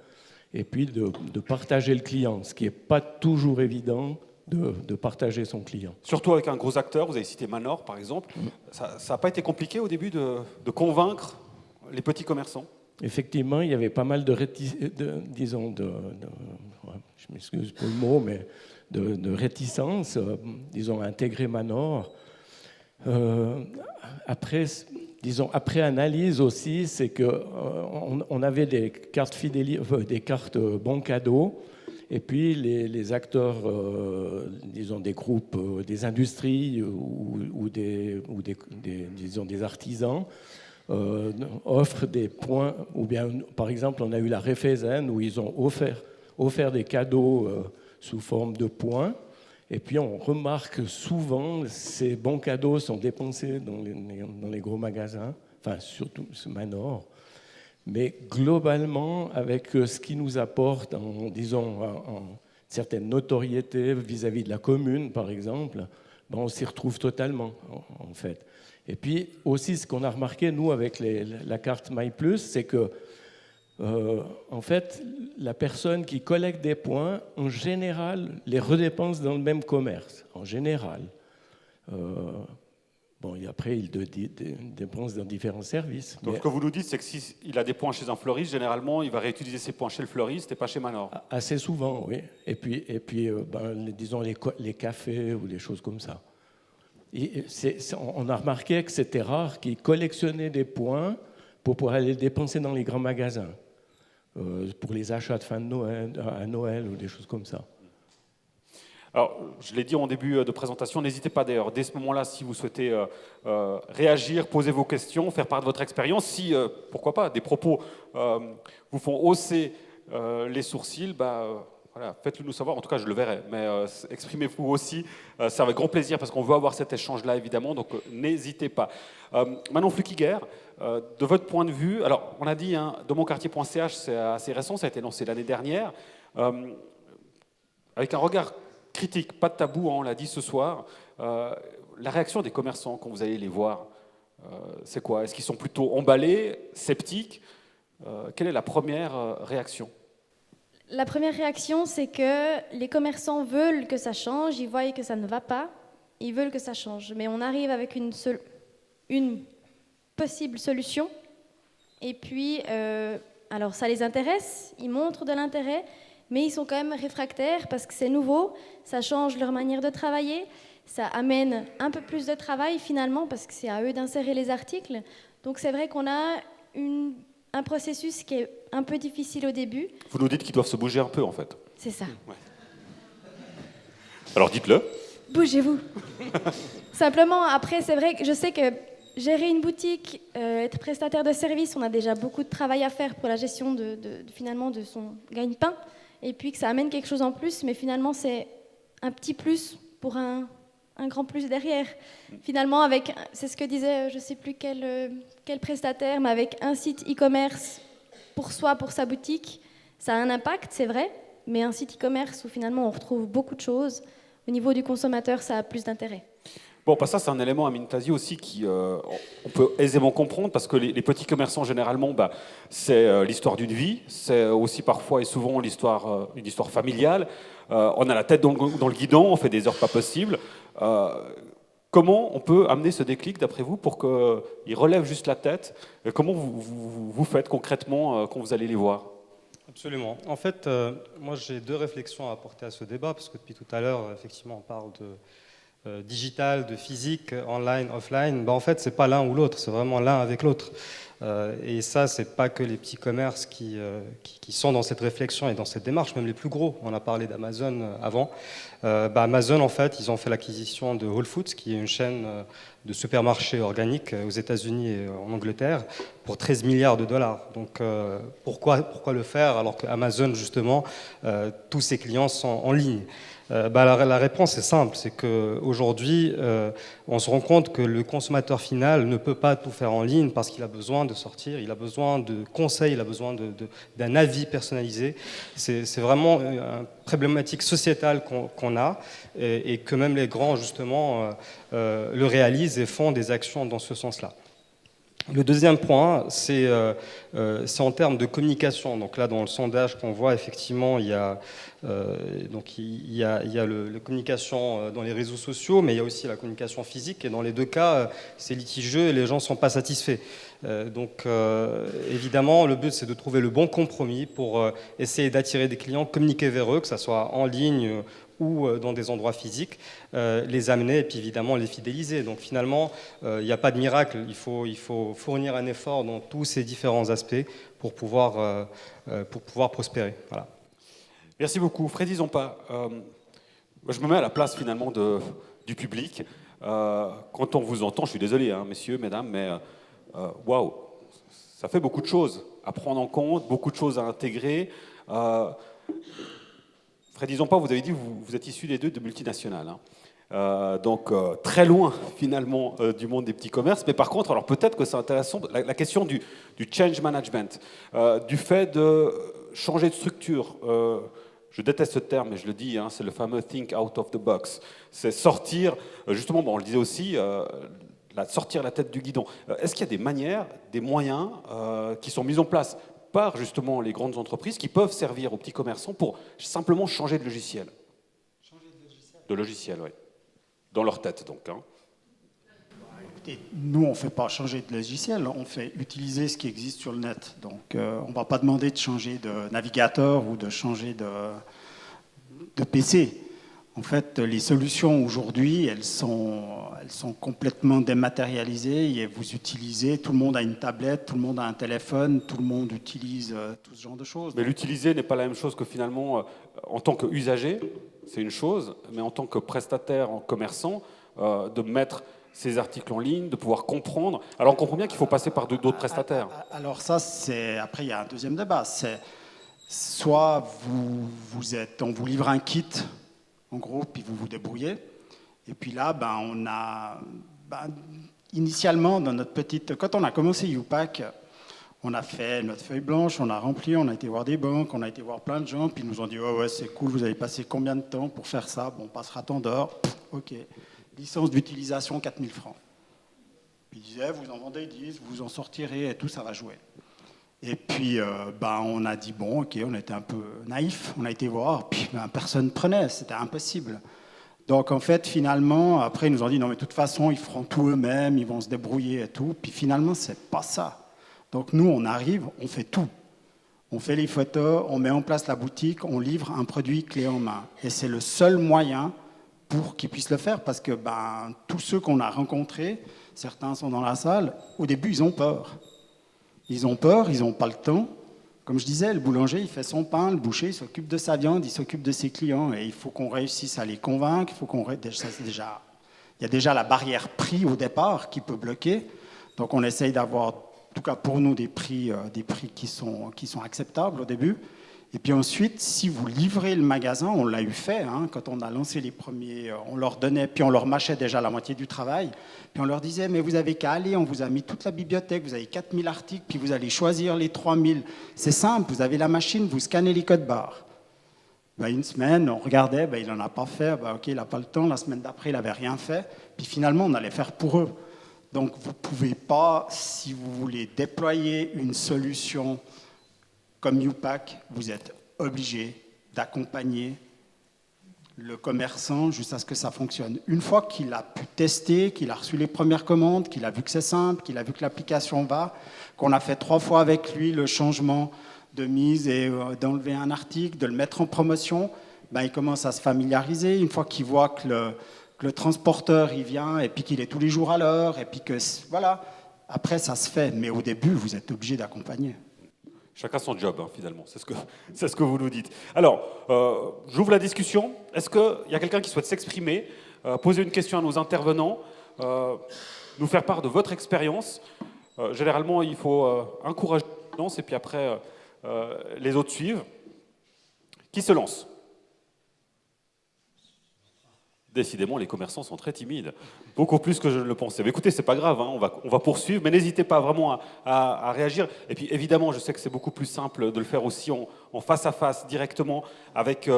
et puis de partager le client, ce qui n'est pas toujours évident de partager son client. Surtout avec un gros acteur, vous avez cité Manor par exemple. Ça n'a pas été compliqué au début de convaincre les petits commerçants? Effectivement, il y avait pas mal de je m'excuse pour le mot, mais de réticence, disons, à intégrer Manor. Après analyse aussi, c'est qu'on avait des cartes des cartes bons cadeaux, et puis les acteurs, disons, des groupes, des industries ou des artisans, offrent des points, ou bien par exemple on a eu la Réfézen où ils ont offert des cadeaux sous forme de points, et puis on remarque souvent ces bons cadeaux sont dépensés dans les gros magasins, enfin surtout ce Manor, mais globalement avec ce qui nous apporte en certaine notoriété vis-à-vis de la commune par exemple, on s'y retrouve totalement en fait. Et puis aussi, ce qu'on a remarqué, nous, avec la carte MyPlus, c'est que, en fait, la personne qui collecte des points, en général, les redépense dans le même commerce, en général. Et après, il dépense dans différents services. Donc, ce que vous nous dites, c'est que s'il a des points chez un fleuriste, généralement, il va réutiliser ses points chez le fleuriste et pas chez Manor. Assez souvent, oui. Et puis disons, les cafés ou des choses comme ça. On a remarqué que c'était rare qu'ils collectionnaient des points pour pouvoir aller les dépenser dans les grands magasins, pour les achats de fin de Noël, à Noël ou des choses comme ça. Alors, je l'ai dit en début de présentation, n'hésitez pas d'ailleurs, dès ce moment-là, si vous souhaitez réagir, poser vos questions, faire part de votre expérience, si, pourquoi pas, des propos vous font hausser les sourcils, voilà, faites-le nous savoir, en tout cas je le verrai, mais exprimez-vous aussi, c'est avec grand plaisir parce qu'on veut avoir cet échange-là évidemment, donc n'hésitez pas. Manon Flukiger, de votre point de vue, alors on a dit, de monquartier.ch, c'est assez récent, ça a été lancé l'année dernière, avec un regard critique, pas de tabou, on l'a dit ce soir, la réaction des commerçants quand vous allez les voir, c'est quoi? Est-ce qu'ils sont plutôt emballés, sceptiques? Quelle est la première réaction? La première réaction, c'est que les commerçants veulent que ça change, ils voient que ça ne va pas, ils veulent que ça change. Mais on arrive avec une possible solution, et puis, alors ça les intéresse, ils montrent de l'intérêt, mais ils sont quand même réfractaires parce que c'est nouveau, ça change leur manière de travailler, ça amène un peu plus de travail finalement, parce que c'est à eux d'insérer les articles. Donc c'est vrai qu'on a un processus qui est un peu difficile au début. Vous nous dites qu'ils doivent se bouger un peu, en fait. C'est ça. Ouais. Alors dites-le. Bougez-vous. Simplement, après, c'est vrai que je sais que gérer une boutique, être prestataire de service, on a déjà beaucoup de travail à faire pour la gestion finalement de son gagne-pain, et puis que ça amène quelque chose en plus, mais finalement, c'est un petit plus pour un grand plus derrière. Finalement, c'est ce que disait, je ne sais plus quel prestataire, mais avec un site e-commerce pour soi, pour sa boutique, ça a un impact, c'est vrai, mais un site e-commerce où finalement on retrouve beaucoup de choses, au niveau du consommateur, ça a plus d'intérêt. Bon, ça c'est un élément à Mintazi aussi qui on peut aisément comprendre parce que les petits commerçants généralement, c'est l'histoire d'une vie, c'est aussi parfois et souvent une histoire familiale. On a la tête dans le guidon, on fait des heures pas possibles. Comment on peut amener ce déclic d'après vous pour qu'ils relèvent juste la tête? Comment vous faites concrètement quand vous allez les voir? Absolument. En fait, moi j'ai deux réflexions à apporter à ce débat parce que depuis tout à l'heure, effectivement, on parle de digital, de physique, online, offline. En fait, c'est pas l'un ou l'autre, c'est vraiment l'un avec l'autre. Et ça, c'est pas que les petits commerces qui sont dans cette réflexion et dans cette démarche, même les plus gros. On a parlé d'Amazon avant. Amazon, en fait, ils ont fait l'acquisition de Whole Foods, qui est une chaîne de supermarchés organiques aux États-Unis et en Angleterre, pour 13 milliards de dollars. Donc, pourquoi le faire alors qu'Amazon, justement, tous ses clients sont en ligne? La réponse est simple, c'est qu'aujourd'hui, on se rend compte que le consommateur final ne peut pas tout faire en ligne parce qu'il a besoin de sortir, il a besoin de conseils, il a besoin d'un avis personnalisé. C'est vraiment une problématique sociétale qu'on a et que même les grands, justement, le réalisent et font des actions dans ce sens-là. Le deuxième point, c'est en termes de communication. Donc là, dans le sondage qu'on voit, effectivement, il y a la communication dans les réseaux sociaux, mais il y a aussi la communication physique. Et dans les deux cas, c'est litigieux et les gens ne sont pas satisfaits. Évidemment, le but, c'est de trouver le bon compromis pour essayer d'attirer des clients, communiquer vers eux, que ce soit en ligne ou dans des endroits physiques, les amener et puis évidemment les fidéliser. Donc finalement, il n'y a pas de miracle, il faut fournir un effort dans tous ces différents aspects pour pouvoir prospérer. Voilà. Merci beaucoup. Freddy Zompa, je me mets à la place finalement du public. Quand on vous entend, je suis désolé, messieurs, mesdames, mais waouh, ça fait beaucoup de choses à prendre en compte, beaucoup de choses à intégrer. Freddy Zampa, vous avez dit que vous êtes issus les deux de multinationales. Donc très loin finalement du monde des petits commerces. Mais par contre, alors peut-être que c'est intéressant, la question du change management, du fait de changer de structure. Je déteste ce terme, mais je le dis, hein, c'est le fameux think out of the box. C'est sortir, justement, bon, on le disait aussi, sortir la tête du guidon. Est-ce qu'il y a des manières, des moyens qui sont mis en place par justement les grandes entreprises qui peuvent servir aux petits commerçants pour simplement changer de logiciel? De logiciel, oui. Dans leur tête, donc. Hein. Écoutez, nous, on ne fait pas changer de logiciel, on fait utiliser ce qui existe sur le net. Donc, on ne va pas demander de changer de navigateur ou de changer de PC. En fait, les solutions aujourd'hui, elles sont complètement dématérialisées. Et vous utilisez, tout le monde a une tablette, tout le monde a un téléphone, tout le monde utilise tout ce genre de choses. Mais l'utiliser n'est pas la même chose que finalement, en tant qu'usager, c'est une chose, mais en tant que prestataire, en commerçant, de mettre ces articles en ligne, de pouvoir comprendre. Alors on comprend bien qu'il faut passer par d'autres prestataires. Alors ça, après il y a un deuxième débat. C'est soit on vous livre un kit, en gros, puis vous vous débrouillez. Et puis là, initialement, quand on a commencé YouPack, on a fait notre feuille blanche, on a rempli, on a été voir des banques, on a été voir plein de gens, puis ils nous ont dit « ouais, c'est cool, vous avez passé combien de temps pour faire ça ?» Bon, on passera tant d'heures. Ok. Licence d'utilisation, 4 000 francs. Puis ils disaient « vous en vendez 10, vous en sortirez et tout, ça va jouer. » Et puis, on a dit « bon, ok, on était un peu naïfs, on a été voir, puis personne ne prenait, c'était impossible. » Donc, en fait, finalement, après, ils nous ont dit « non, mais de toute façon, ils feront tout eux-mêmes, ils vont se débrouiller et tout. » Puis finalement, c'est pas ça. Donc nous, on arrive, on fait tout. On fait les photos, on met en place la boutique, on livre un produit clé en main. Et c'est le seul moyen pour qu'ils puissent le faire, parce que tous ceux qu'on a rencontrés, certains sont dans la salle, au début, ils ont peur. Ils ont peur, ils n'ont pas le temps. Comme je disais, le boulanger, il fait son pain, le boucher, il s'occupe de sa viande, il s'occupe de ses clients, et il faut qu'on réussisse à les convaincre. Il y a déjà la barrière prix au départ qui peut bloquer. Donc on essaye d'avoir, en tout cas pour nous, des prix qui sont acceptables au début. Et puis ensuite, si vous livrez le magasin, on l'a eu fait, hein, quand on a lancé les premiers, on leur donnait, puis on leur mâchait déjà la moitié du travail, puis on leur disait, mais vous avez qu'à aller, on vous a mis toute la bibliothèque, vous avez 4000 articles, puis vous allez choisir les 3000. C'est simple, vous avez la machine, vous scannez les codes barres. Une semaine, on regardait, il n'en a pas fait, ok, il n'a pas le temps, la semaine d'après, il n'avait rien fait, puis finalement, on allait faire pour eux. Donc vous ne pouvez pas, si vous voulez déployer une solution comme YouPack, vous êtes obligé d'accompagner le commerçant jusqu'à ce que ça fonctionne. Une fois qu'il a pu tester, qu'il a reçu les premières commandes, qu'il a vu que c'est simple, qu'il a vu que l'application va, qu'on a fait 3 fois avec lui le changement de mise et d'enlever un article, de le mettre en promotion, il commence à se familiariser. Une fois qu'il voit que le transporteur il vient et puis qu'il est tous les jours à l'heure, et puis que voilà, après ça se fait. Mais au début, vous êtes obligé d'accompagner. Chacun son job, hein, finalement, c'est ce que vous nous dites. Alors, j'ouvre la discussion. Est-ce qu'il y a quelqu'un qui souhaite s'exprimer, poser une question à nos intervenants, nous faire part de votre expérience? Généralement, il faut encourager la lance et puis après, les autres suivent. Qui se lance? Décidément, les commerçants sont très timides, beaucoup plus que je ne le pensais. Mais écoutez, c'est pas grave, hein, on va poursuivre, mais n'hésitez pas vraiment à réagir. Et puis évidemment, je sais que c'est beaucoup plus simple de le faire aussi en face à face, directement, avec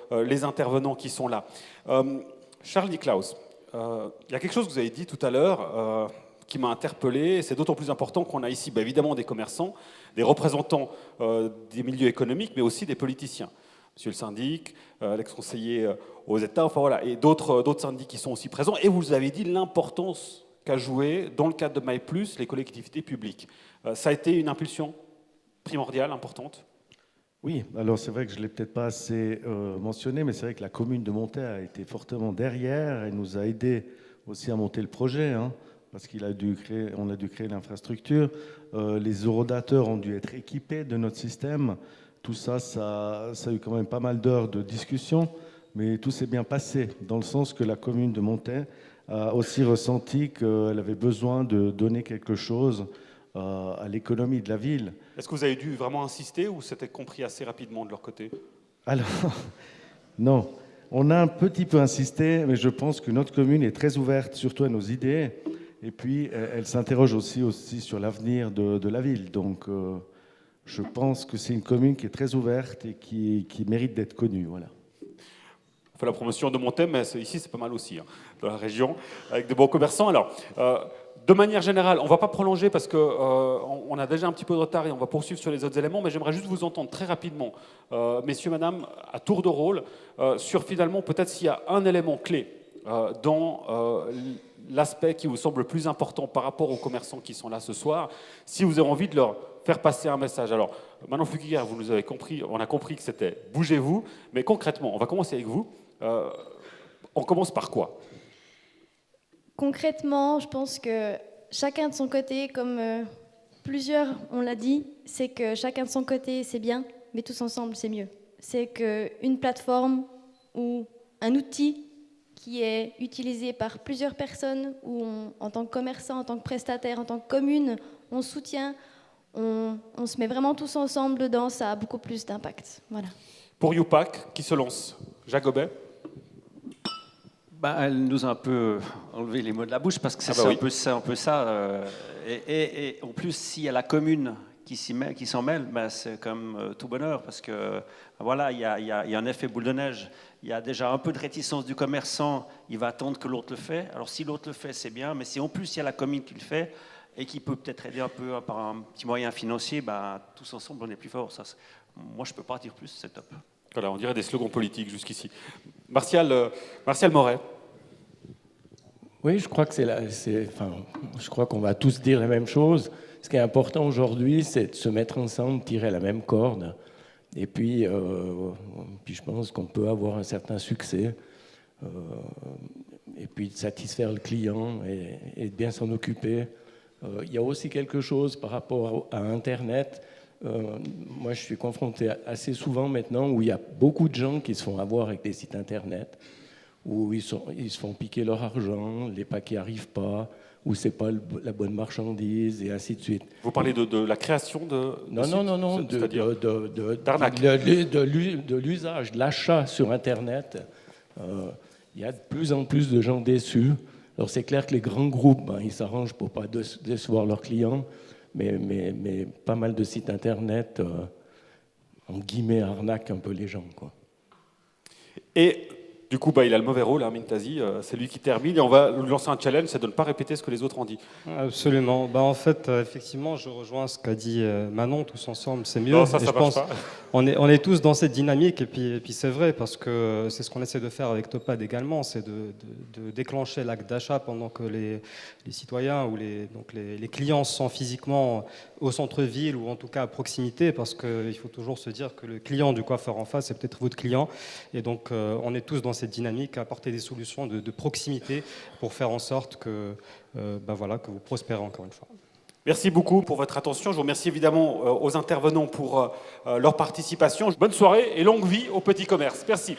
les intervenants qui sont là. Charles Niklaus, il y a quelque chose que vous avez dit tout à l'heure qui m'a interpellé, et c'est d'autant plus important qu'on a ici évidemment des commerçants, des représentants des milieux économiques, mais aussi des politiciens. Monsieur le syndic, l'ex-conseiller aux États, enfin voilà, et d'autres syndics qui sont aussi présents. Et vous avez dit l'importance qu'a joué, dans le cadre de MyPlus, les collectivités publiques. Ça a été une impulsion primordiale, importante? Oui, alors c'est vrai que je ne l'ai peut-être pas assez mentionné, mais c'est vrai que la commune de Montaix a été fortement derrière et nous a aidés aussi à monter le projet, hein, parce qu'on a dû créer l'infrastructure. Les eurodateurs ont dû être équipés de notre système. Tout ça, ça a eu quand même pas mal d'heures de discussion, mais tout s'est bien passé, dans le sens que la commune de Montaix a aussi ressenti qu'elle avait besoin de donner quelque chose à l'économie de la ville. Est-ce que vous avez dû vraiment insister ou c'était compris assez rapidement de leur côté? Alors, non. On a un petit peu insisté, mais je pense que notre commune est très ouverte, surtout à nos idées. Et puis, elle s'interroge aussi sur l'avenir de la ville. Donc, je pense que c'est une commune qui est très ouverte et qui mérite d'être connue. Voilà. On fait la promotion de mon thème, mais ici, c'est pas mal aussi, hein, dans la région, avec de bons commerçants. Alors, de manière générale, on ne va pas prolonger parce qu'on a déjà un petit peu de retard et on va poursuivre sur les autres éléments, mais j'aimerais juste vous entendre très rapidement, messieurs, madame, à tour de rôle, sur finalement peut-être s'il y a un élément clé dans l'aspect qui vous semble le plus important par rapport aux commerçants qui sont là ce soir, si vous avez envie de leur faire passer un message. Alors, Manon Fukiger, vous nous avez compris, on a compris que c'était « bougez-vous », mais concrètement, on va commencer avec vous. On commence par quoi? Concrètement, je pense que chacun de son côté, comme plusieurs on l'a dit, c'est que chacun de son côté c'est bien, mais tous ensemble c'est mieux. C'est qu'une plateforme ou un outil qui est utilisé par plusieurs personnes, où en tant que commerçant, en tant que prestataire, en tant que commune, on soutient, on se met vraiment tous ensemble dedans, ça a beaucoup plus d'impact. Voilà. Pour YouPack, qui se lance? Jacques Gobet? Elle nous a un peu enlevé les mots de la bouche parce que c'est un peu ça. Et en plus, s'il y a la commune qui s'en mêle, c'est comme tout bonheur parce que voilà, il y a un effet boule de neige. Il y a déjà un peu de réticence du commerçant, il va attendre que l'autre le fait. Alors si l'autre le fait, c'est bien, mais si en plus il y a la commune qui le fait et qui peut peut-être aider un peu par un petit moyen financier, tous ensemble on est plus fort. Moi je peux pas dire plus, c'est top. Voilà, on dirait des slogans politiques jusqu'ici. Martial Moret. Oui, je crois que je crois qu'on va tous dire la même chose. Ce qui est important aujourd'hui, c'est de se mettre ensemble, tirer la même corde. Et puis je pense qu'on peut avoir un certain succès. Et puis de satisfaire le client et de bien s'en occuper. Il y a aussi quelque chose par rapport à Internet. Moi, je suis confronté assez souvent maintenant où il y a beaucoup de gens qui se font avoir avec des sites Internet, où ils se font piquer leur argent, les paquets n'arrivent pas, où c'est pas la bonne marchandise, et ainsi de suite. Vous parlez de la création de Non, d'arnaque. De l'usage, de l'achat sur Internet. Il y a de plus en plus de gens déçus. Alors c'est clair que les grands groupes, ils s'arrangent pour pas décevoir leurs clients, mais pas mal de sites Internet, en guillemets, arnaquent un peu les gens, quoi. Et du coup, il a le mauvais rôle, Mintazi, c'est lui qui termine, et on va lui lancer un challenge, c'est de ne pas répéter ce que les autres ont dit. Absolument. En fait, effectivement, je rejoins ce qu'a dit Manon, tous ensemble, c'est mieux. Non, ça je pense on est tous dans cette dynamique, et puis c'est vrai, parce que c'est ce qu'on essaie de faire avec Topad également, c'est de déclencher l'acte d'achat pendant que les citoyens ou les clients sont physiquement au centre-ville, ou en tout cas à proximité, parce qu'il faut toujours se dire que le client du coiffeur en face, c'est peut-être votre client, et donc on est tous dans cette dynamique à apporter des solutions de proximité pour faire en sorte que que vous prospérez encore une fois. Merci beaucoup pour votre attention. Je vous remercie évidemment aux intervenants pour leur participation. Bonne soirée et longue vie au petit commerce. Merci.